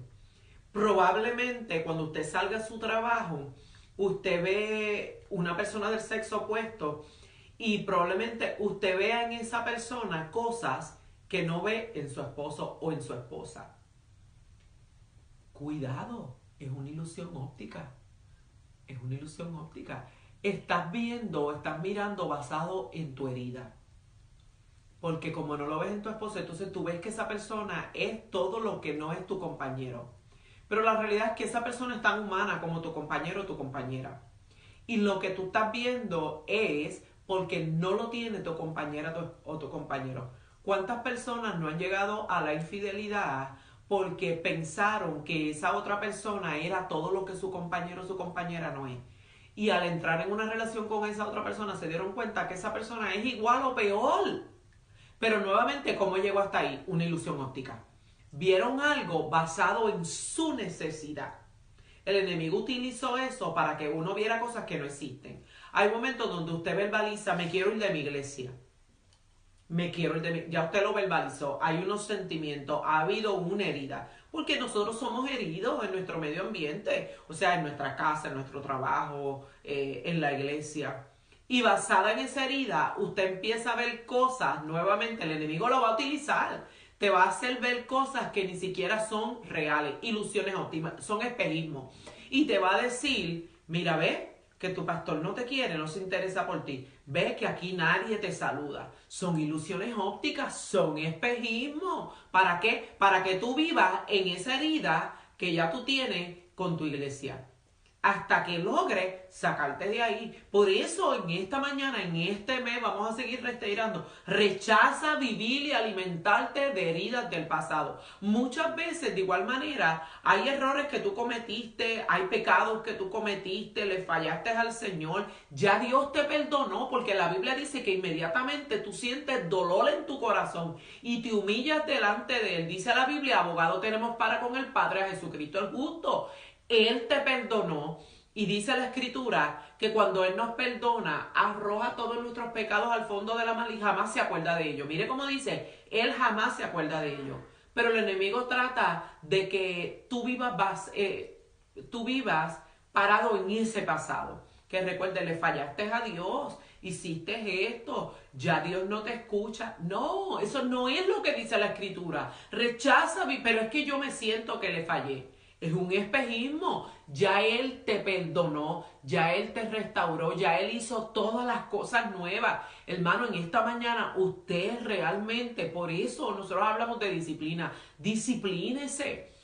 Probablemente cuando usted salga a su trabajo, usted ve una persona del sexo opuesto y probablemente usted vea en esa persona cosas que no ve en su esposo o en su esposa. Cuidado, es una ilusión óptica. Es una ilusión óptica. Estás mirando basado en tu herida. Porque como no lo ves en tu esposo, entonces tú ves que esa persona es todo lo que no es tu compañero. Pero la realidad es que esa persona es tan humana como tu compañero o tu compañera. Y lo que tú estás viendo es porque no lo tiene tu compañera o tu compañero. ¿Cuántas personas no han llegado a la infidelidad porque pensaron que esa otra persona era todo lo que su compañero o su compañera no es? Y al entrar en una relación con esa otra persona se dieron cuenta que esa persona es igual o peor. Pero nuevamente, ¿cómo llegó hasta ahí? Una ilusión óptica. Vieron algo basado en su necesidad. El enemigo utilizó eso para que uno viera cosas que no existen. Hay momentos donde usted verbaliza, me quiero ir de mi iglesia. Ya usted lo verbalizó, hay unos sentimientos, ha habido una herida, porque nosotros somos heridos en nuestro medio ambiente, o sea, en nuestra casa, en nuestro trabajo, en la iglesia. Y basada en esa herida, usted empieza a ver cosas, nuevamente el enemigo lo va a utilizar, te va a hacer ver cosas que ni siquiera son reales, ilusiones óptimas, son espejismos. Y te va a decir, mira, ve que tu pastor no te quiere, no se interesa por ti. Ve que aquí nadie te saluda. Son ilusiones ópticas, son espejismos. ¿Para qué? Para que tú vivas en esa herida que ya tú tienes con tu iglesia. Hasta que logre sacarte de ahí. Por eso en esta mañana, en este mes, vamos a seguir reiterando. Rechaza vivir y alimentarte de heridas del pasado. Muchas veces, de igual manera, hay errores que tú cometiste, hay pecados que tú cometiste, le fallaste al Señor. Ya Dios te perdonó, porque la Biblia dice que inmediatamente tú sientes dolor en tu corazón y te humillas delante de Él. Dice la Biblia, abogado tenemos para con el Padre, a Jesucristo el justo. Él te perdonó y dice la Escritura que cuando Él nos perdona, arroja todos nuestros pecados al fondo de la mar y jamás se acuerda de ellos. Mire cómo dice, Él jamás se acuerda de ellos. Pero el enemigo trata de que tú vivas parado en ese pasado. Que recuerde, le fallaste a Dios, hiciste esto, ya Dios no te escucha. No, eso no es lo que dice la Escritura. Rechaza, pero es que yo me siento que le fallé. Es un espejismo. Ya Él te perdonó, ya Él te restauró, ya Él hizo todas las cosas nuevas. Hermano, en esta mañana usted realmente, por eso nosotros hablamos de disciplina, disciplínese.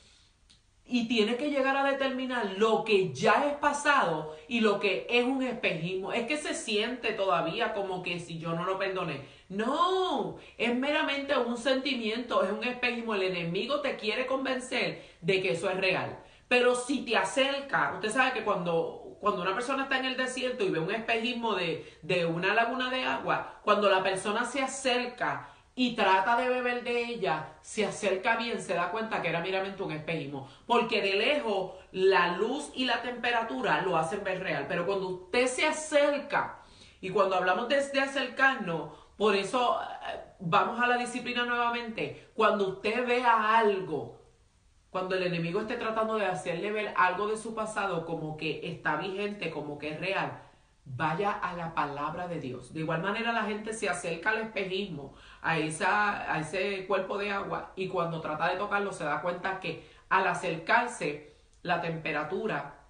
Y tiene que llegar a determinar lo que ya es pasado y lo que es un espejismo. Es que se siente todavía como que si yo no lo perdoné. No, es meramente un sentimiento, es un espejismo. El enemigo te quiere convencer de que eso es real. Pero si te acerca, usted sabe que cuando una persona está en el desierto y ve un espejismo de una laguna de agua, cuando la persona se acerca y trata de beber de ella, se acerca bien, se da cuenta que era meramente un espejismo. Porque de lejos la luz y la temperatura lo hacen ver real. Pero cuando usted se acerca, y cuando hablamos de acercarnos, por eso vamos a la disciplina nuevamente. Cuando usted vea algo, cuando el enemigo esté tratando de hacerle ver algo de su pasado como que está vigente, como que es real, vaya a la palabra de Dios. De igual manera la gente se acerca al espejismo, a ese cuerpo de agua, y cuando trata de tocarlo se da cuenta que al acercarse la temperatura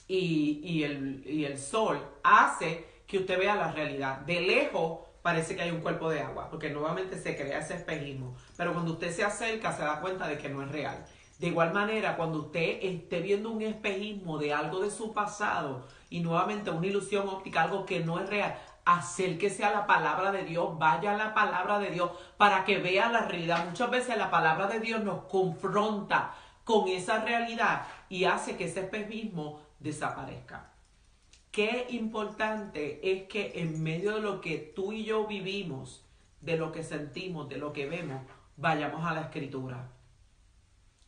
y el sol hace que usted vea la realidad. De lejos parece que hay un cuerpo de agua, porque nuevamente se crea ese espejismo. Pero cuando usted se acerca se da cuenta de que no es real. De igual manera, cuando usted esté viendo un espejismo de algo de su pasado y nuevamente una ilusión óptica, algo que no es real, acérquese a la palabra de Dios, vaya a la palabra de Dios para que vea la realidad. Muchas veces la palabra de Dios nos confronta con esa realidad y hace que ese espejismo desaparezca. Qué importante es que en medio de lo que tú y yo vivimos, de lo que sentimos, de lo que vemos, vayamos a la Escritura.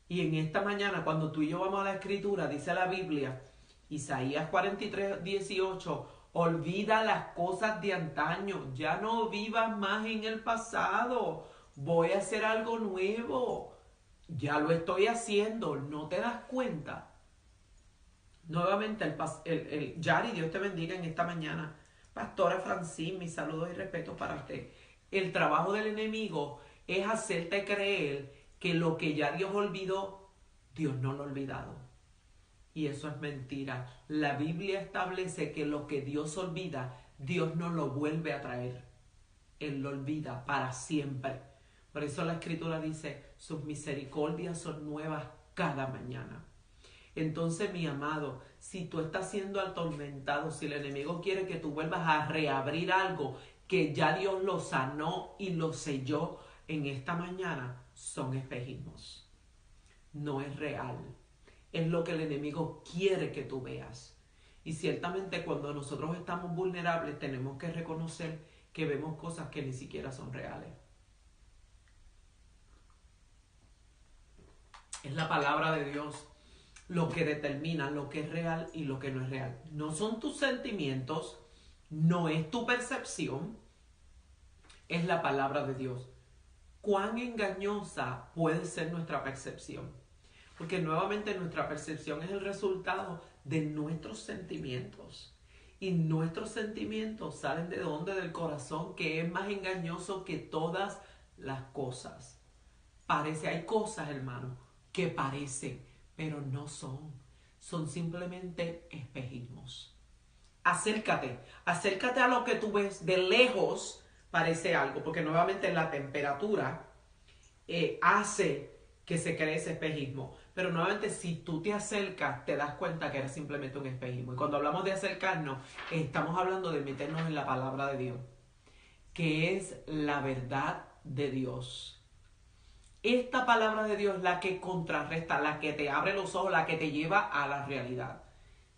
Y en esta mañana, cuando tú y yo vamos a la Escritura, dice la Biblia, Isaías 43:18, olvida las cosas de antaño, ya no vivas más en el pasado, voy a hacer algo nuevo, ya lo estoy haciendo, ¿no te das cuenta? Nuevamente, el Yari, Dios te bendiga en esta mañana. Pastora Francine, mis saludos y respetos para usted. El trabajo del enemigo es hacerte creer que lo que ya Dios olvidó, Dios no lo ha olvidado. Y eso es mentira. La Biblia establece que lo que Dios olvida, Dios no lo vuelve a traer. Él lo olvida para siempre. Por eso la Escritura dice, sus misericordias son nuevas cada mañana. Entonces, mi amado, si tú estás siendo atormentado, si el enemigo quiere que tú vuelvas a reabrir algo que ya Dios lo sanó y lo selló en esta mañana, son espejismos. No es real. Es lo que el enemigo quiere que tú veas. Y ciertamente cuando nosotros estamos vulnerables tenemos que reconocer que vemos cosas que ni siquiera son reales. Es la palabra de Dios lo que determina lo que es real y lo que no es real. No son tus sentimientos, no es tu percepción, es la palabra de Dios. ¿Cuán engañosa puede ser nuestra percepción? Porque nuevamente nuestra percepción es el resultado de nuestros sentimientos. Y nuestros sentimientos salen de dónde? Del corazón, que es más engañoso que todas las cosas. Hay cosas, hermano, que parecen, pero no son. Son simplemente espejismos. Acércate a lo que tú ves de lejos, parece algo, porque nuevamente la temperatura hace que se cree ese espejismo. Pero nuevamente, si tú te acercas, te das cuenta que era simplemente un espejismo. Y cuando hablamos de acercarnos, estamos hablando de meternos en la palabra de Dios, que es la verdad de Dios. Esta palabra de Dios es la que contrarresta, la que te abre los ojos, la que te lleva a la realidad.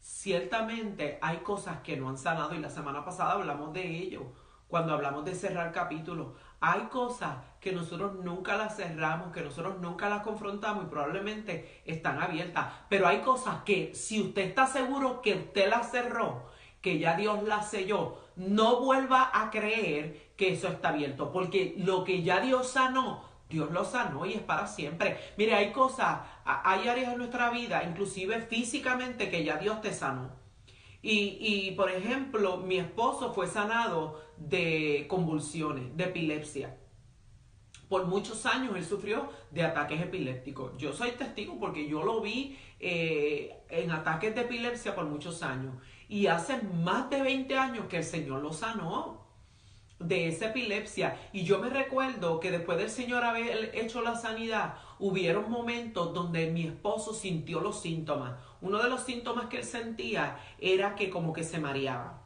Ciertamente hay cosas que no han sanado y la semana pasada hablamos de ello. Cuando hablamos de cerrar capítulos, hay cosas que nosotros nunca las cerramos, que nosotros nunca las confrontamos y probablemente están abiertas. Pero hay cosas que si usted está seguro que usted las cerró, que ya Dios las selló, no vuelva a creer que eso está abierto. Porque lo que ya Dios sanó, Dios lo sanó y es para siempre. Mire, hay cosas, hay áreas en nuestra vida, inclusive físicamente, que ya Dios te sanó. Y por ejemplo, mi esposo fue sanado de convulsiones, de epilepsia. Por muchos años él sufrió de ataques epilépticos. Yo soy testigo porque yo lo vi en ataques de epilepsia por muchos años. Y hace más de 20 años que el Señor lo sanó de esa epilepsia. Y yo me recuerdo que después del Señor haber hecho la sanidad, hubieron momentos donde mi esposo sintió los síntomas. Uno de los síntomas que él sentía era que como que se mareaba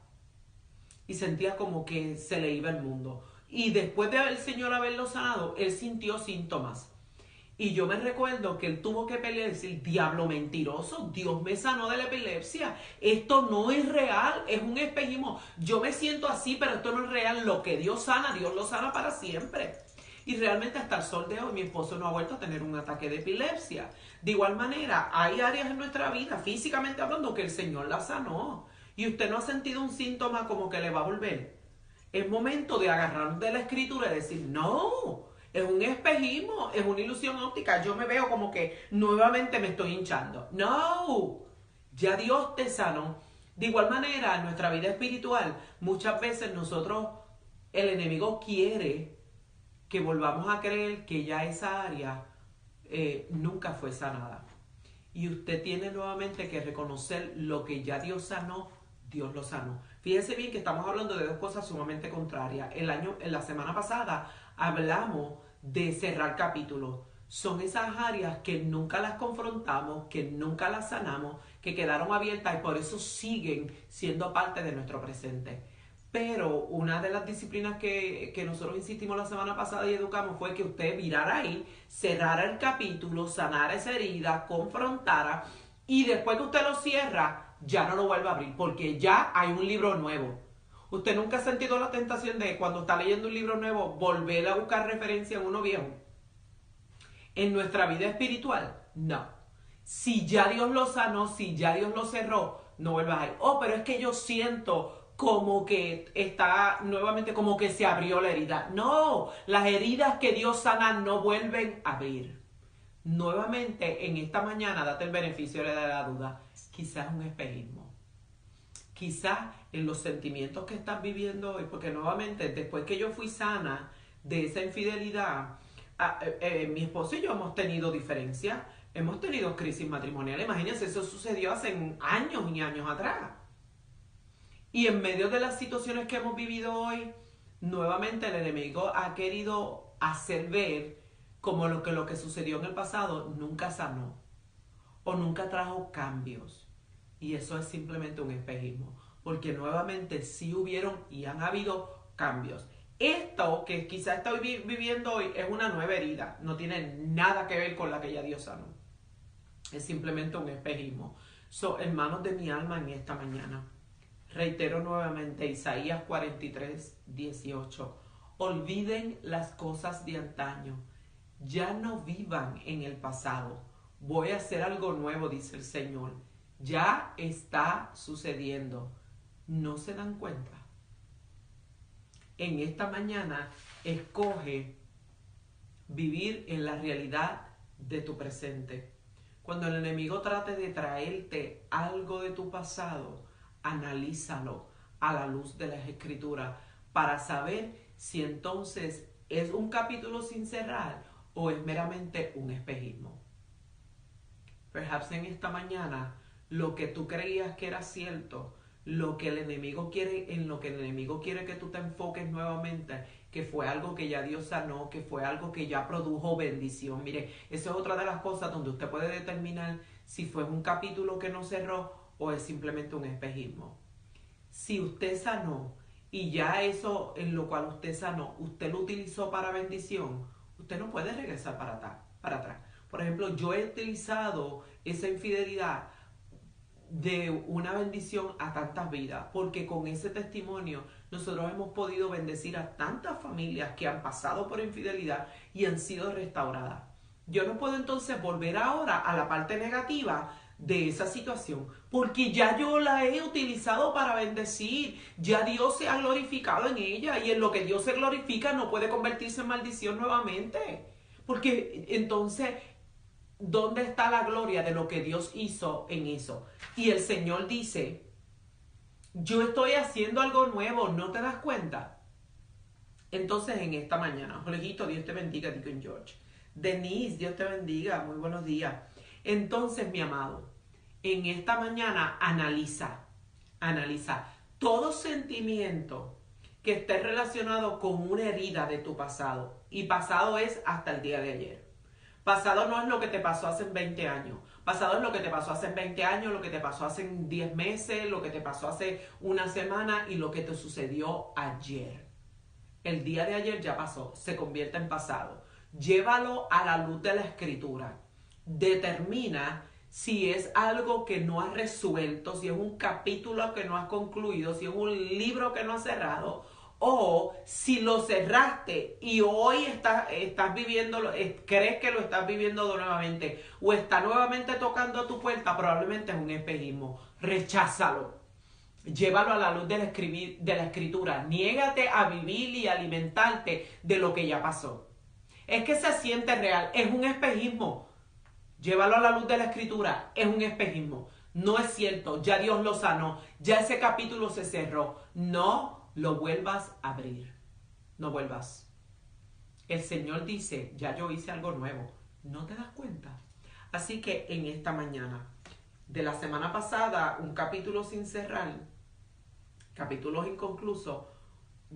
y sentía como que se le iba el mundo. Y después de el Señor haberlo sanado, él sintió síntomas. Y yo me recuerdo que él tuvo que pelear y decir, diablo mentiroso, Dios me sanó de la epilepsia. Esto no es real, es un espejismo. Yo me siento así, pero esto no es real. Lo que Dios sana, Dios lo sana para siempre. Y realmente hasta el sol de hoy mi esposo no ha vuelto a tener un ataque de epilepsia. De igual manera, hay áreas en nuestra vida, físicamente hablando, que el Señor la sanó. Y usted no ha sentido un síntoma como que le va a volver. Es momento de agarrarnos de la escritura y decir, no, es un espejismo, es una ilusión óptica. Yo me veo como que nuevamente me estoy hinchando. No, ya Dios te sanó. De igual manera, en nuestra vida espiritual, muchas veces nosotros, el enemigo quiere que volvamos a creer que ya esa área nunca fue sanada. Y usted tiene nuevamente que reconocer lo que ya Dios sanó, Dios lo sanó. Fíjense bien que estamos hablando de dos cosas sumamente contrarias. En la semana pasada hablamos de cerrar capítulos. Son esas áreas que nunca las confrontamos, que nunca las sanamos, que quedaron abiertas y por eso siguen siendo parte de nuestro presente. Pero una de las disciplinas que nosotros insistimos la semana pasada y educamos fue que usted mirara ahí, cerrara el capítulo, sanara esa herida, confrontara y después que usted lo cierra, ya no lo vuelve a abrir porque ya hay un libro nuevo. ¿Usted nunca ha sentido la tentación de cuando está leyendo un libro nuevo volver a buscar referencia en uno viejo? En nuestra vida espiritual, no. Si ya Dios lo sanó, si ya Dios lo cerró, no vuelvas a ir. Oh, pero es que yo siento como que está nuevamente, como que se abrió la herida. No, las heridas que Dios sana no vuelven a abrir. Nuevamente, en esta mañana, date el beneficio de la duda. Quizás un espejismo. Quizás en los sentimientos que estás viviendo hoy, porque nuevamente, después que yo fui sana de esa infidelidad, mi esposo y yo hemos tenido diferencias, hemos tenido crisis matrimoniales. Imagínense, eso sucedió hace años y años atrás. Y en medio de las situaciones que hemos vivido hoy, nuevamente el enemigo ha querido hacer ver como lo que sucedió en el pasado nunca sanó o nunca trajo cambios. Y eso es simplemente un espejismo, porque nuevamente sí hubieron y han habido cambios. Esto que quizás estoy viviendo hoy es una nueva herida, no tiene nada que ver con la que ya Dios sanó. Es simplemente un espejismo. Hermanos de mi alma, en esta mañana, reitero nuevamente Isaías 43:18. Olviden las cosas de antaño, ya no vivan en el pasado, Voy a hacer algo nuevo, dice el Señor. Ya está sucediendo. ¿No se dan cuenta? En esta mañana, escoge vivir en la realidad de tu presente. Cuando el enemigo trate de traerte algo de tu pasado, analízalo a la luz de las Escrituras para saber si entonces es un capítulo sin cerrar o es meramente un espejismo. Perhaps en esta mañana lo que tú creías que era cierto, lo que el enemigo quiere, en lo que el enemigo quiere que tú te enfoques nuevamente, que fue algo que ya Dios sanó, que fue algo que ya produjo bendición. Mire, eso es otra de las cosas donde usted puede determinar si fue un capítulo que no cerró o es simplemente un espejismo. Si usted sanó y ya eso en lo cual usted sanó, usted lo utilizó para bendición, usted no puede regresar para atrás. Por ejemplo, yo he utilizado esa infidelidad de una bendición a tantas vidas, porque con ese testimonio nosotros hemos podido bendecir a tantas familias que han pasado por infidelidad y han sido restauradas. Yo no puedo entonces volver ahora a la parte negativa de esa situación, porque ya yo la he utilizado para bendecir, ya Dios se ha glorificado en ella, y en lo que Dios se glorifica no puede convertirse en maldición nuevamente, porque entonces ¿dónde está la gloria de lo que Dios hizo en eso? Y el Señor dice, yo estoy haciendo algo nuevo, ¿no te das cuenta? Entonces en esta mañana, Jorgito, Dios te bendiga, Deacon George. Denise, Dios te bendiga, muy buenos días. Entonces, mi amado, en esta mañana analiza todo sentimiento que esté relacionado con una herida de tu pasado. Y pasado es hasta el día de ayer. Pasado no es lo que te pasó hace 20 años. Pasado es lo que te pasó hace 20 años, lo que te pasó hace 10 meses, lo que te pasó hace una semana y lo que te sucedió ayer. El día de ayer ya pasó, se convierte en pasado. Llévalo a la luz de la Escritura. Determina si es algo que no has resuelto, si es un capítulo que no has concluido, si es un libro que no has cerrado, o si lo cerraste y hoy estás viviendo, crees que lo estás viviendo nuevamente, o está nuevamente tocando a tu puerta, probablemente es un espejismo. Recházalo. Llévalo a la luz de la Escritura. Niégate a vivir y alimentarte de lo que ya pasó. Es que se siente real, es un espejismo. Llévalo a la luz de la Escritura, es un espejismo. No es cierto, ya Dios lo sanó, ya ese capítulo se cerró. No lo vuelvas a abrir. No vuelvas. El Señor dice, ya yo hice algo nuevo. ¿No te das cuenta? Así que en esta mañana, de la semana pasada, un capítulo sin cerrar, capítulos inconclusos,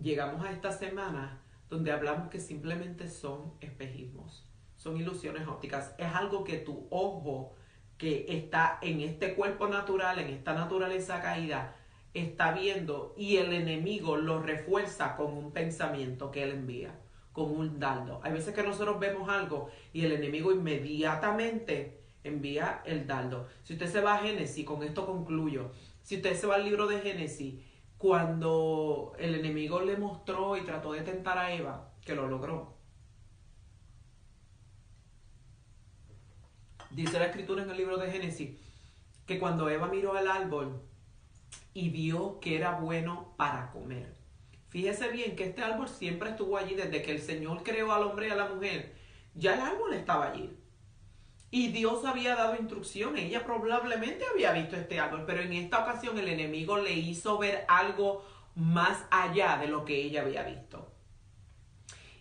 llegamos a esta semana donde hablamos que simplemente son espejismos, son ilusiones ópticas. Es algo que tu ojo, que está en este cuerpo natural, en esta naturaleza caída, está viendo, y el enemigo lo refuerza con un pensamiento que él envía, con un dardo. Hay veces que nosotros vemos algo y el enemigo inmediatamente envía el dardo. Si usted se va a Génesis, con esto concluyo, si usted se va al libro de Génesis, cuando el enemigo le mostró y trató de tentar a Eva, que lo logró. Dice la Escritura en el libro de Génesis que cuando Eva miró al árbol y vio que era bueno para comer. Fíjese bien que este árbol siempre estuvo allí desde que el Señor creó al hombre y a la mujer. Ya el árbol estaba allí. Y Dios había dado instrucciones. Ella probablemente había visto este árbol, pero en esta ocasión el enemigo le hizo ver algo más allá de lo que ella había visto.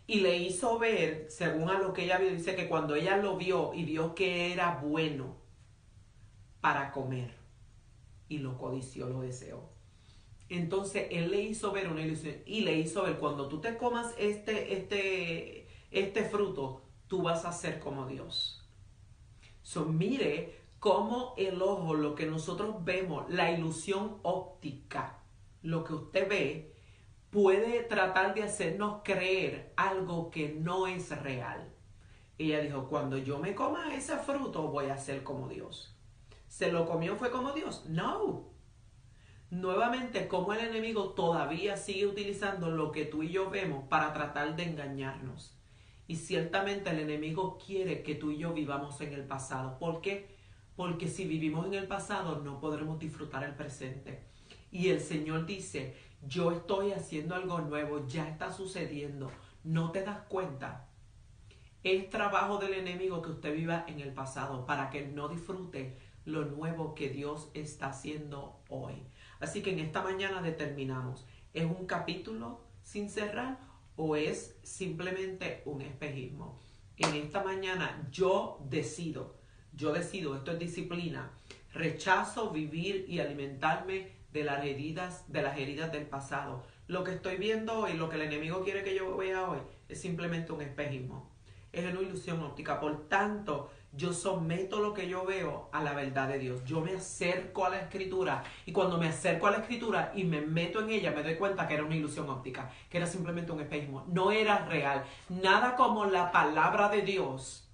Y le hizo ver, según a lo que ella vio, dice que cuando ella lo vio y vio que era bueno para comer, y lo codició, lo deseó. Entonces él le hizo ver una ilusión y le hizo ver, cuando tú te comas este fruto, tú vas a ser como Dios. Mire cómo el ojo, lo que nosotros vemos, la ilusión óptica, lo que usted ve, puede tratar de hacernos creer algo que no es real. Ella dijo, cuando yo me coma ese fruto voy a ser como Dios. ¿Se lo comió, fue como Dios? No. Nuevamente, como el enemigo todavía sigue utilizando lo que tú y yo vemos para tratar de engañarnos. Y ciertamente el enemigo quiere que tú y yo vivamos en el pasado. ¿Por qué? Porque si vivimos en el pasado no podremos disfrutar el presente. Y el Señor dice, yo estoy haciendo algo nuevo, ya está sucediendo. ¿No te das cuenta? Es trabajo del enemigo que usted viva en el pasado para que no disfrute lo nuevo que Dios está haciendo hoy. Así que en esta mañana determinamos, ¿es un capítulo sin cerrar o es simplemente un espejismo? En esta mañana yo decido, esto es disciplina, rechazo vivir y alimentarme de las heridas del pasado. Lo que estoy viendo hoy, lo que el enemigo quiere que yo vea hoy, es simplemente un espejismo. Es una ilusión óptica. Por tanto, yo someto lo que yo veo a la verdad de Dios. Yo me acerco a la Escritura y cuando me acerco a la Escritura y me meto en ella, me doy cuenta que era una ilusión óptica, que era simplemente un espejismo. No era real. Nada como la palabra de Dios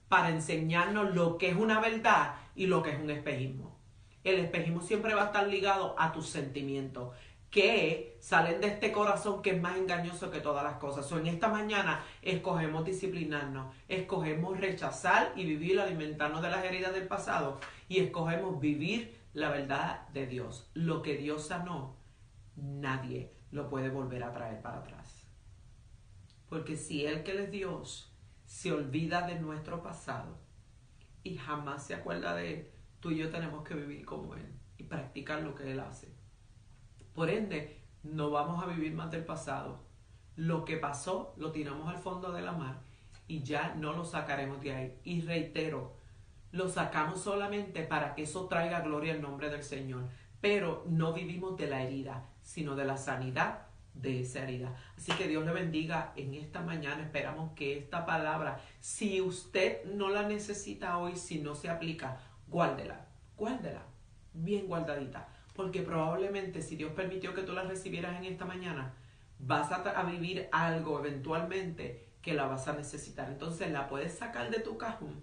para enseñarnos lo que es una verdad y lo que es un espejismo. El espejismo siempre va a estar ligado a tus sentimientos, que salen de este corazón que es más engañoso que todas las cosas. En esta mañana escogemos disciplinarnos, escogemos rechazar y vivir, alimentarnos de las heridas del pasado y escogemos vivir la verdad de Dios. Lo que Dios sanó, nadie lo puede volver a traer para atrás. Porque si Él que es Dios se olvida de nuestro pasado y jamás se acuerda de Él, tú y yo tenemos que vivir como Él y practicar lo que Él hace. Por ende, no vamos a vivir más del pasado. Lo que pasó lo tiramos al fondo de la mar y ya no lo sacaremos de ahí. Y reitero, lo sacamos solamente para que eso traiga gloria al nombre del Señor. Pero no vivimos de la herida, sino de la sanidad de esa herida. Así que Dios le bendiga en esta mañana. Esperamos que esta palabra, si usted no la necesita hoy, si no se aplica, guárdela bien guardadita. Porque probablemente si Dios permitió que tú la recibieras en esta mañana, vas a vivir algo eventualmente que la vas a necesitar. Entonces la puedes sacar de tu cajón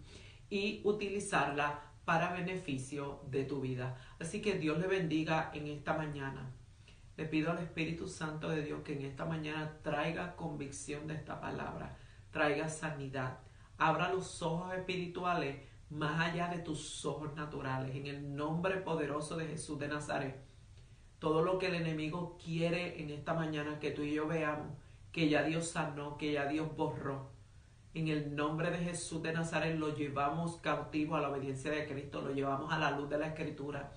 y utilizarla para beneficio de tu vida. Así que Dios le bendiga en esta mañana. Le pido al Espíritu Santo de Dios que en esta mañana traiga convicción de esta palabra, traiga sanidad, abra los ojos espirituales más allá de tus ojos naturales, en el nombre poderoso de Jesús de Nazaret. Todo lo que el enemigo quiere en esta mañana que tú y yo veamos, que ya Dios sanó, que ya Dios borró, en el nombre de Jesús de Nazaret lo llevamos cautivo a la obediencia de Cristo, lo llevamos a la luz de la Escritura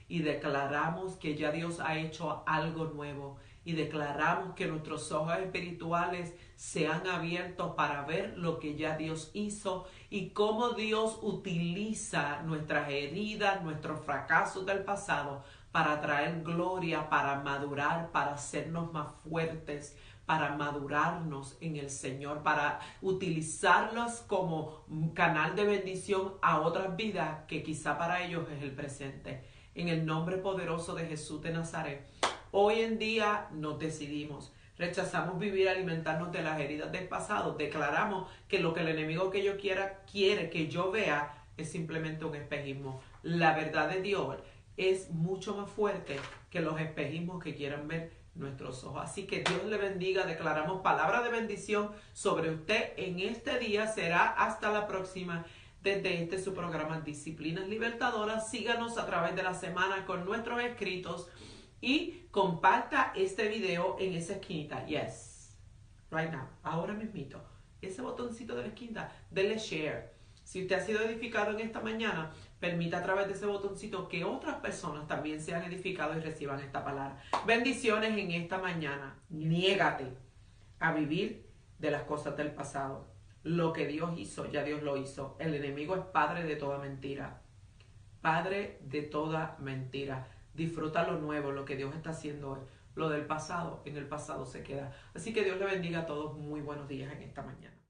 y declaramos que ya Dios ha hecho algo nuevo y declaramos que nuestros ojos espirituales se han abierto para ver lo que ya Dios hizo y cómo Dios utiliza nuestras heridas, nuestros fracasos del pasado para traer gloria, para madurar, para hacernos más fuertes, para madurarnos en el Señor, para utilizarlos como canal de bendición a otras vidas que quizá para ellos es el presente. En el nombre poderoso de Jesús de Nazaret, hoy en día nos decidimos, rechazamos vivir, alimentarnos de las heridas del pasado, declaramos que lo que el enemigo que yo quiere que yo vea es simplemente un espejismo. La verdad de Dios es mucho más fuerte que los espejismos que quieran ver nuestros ojos. Así que Dios le bendiga, declaramos palabra de bendición sobre usted en este día. Será hasta la próxima. Desde su programa Disciplinas Libertadoras, síganos a través de la semana con nuestros escritos y comparta este video en esa esquinita. Yes, right now, ahora mismito, ese botoncito de la esquina, denle share. Si usted ha sido edificado en esta mañana, permita a través de ese botoncito que otras personas también sean edificados y reciban esta palabra. Bendiciones en esta mañana. Niégate a vivir de las cosas del pasado. Lo que Dios hizo, ya Dios lo hizo. El enemigo es padre de toda mentira. Padre de toda mentira. Disfruta lo nuevo, lo que Dios está haciendo hoy. Lo del pasado, en el pasado se queda. Así que Dios le bendiga a todos. Muy buenos días en esta mañana.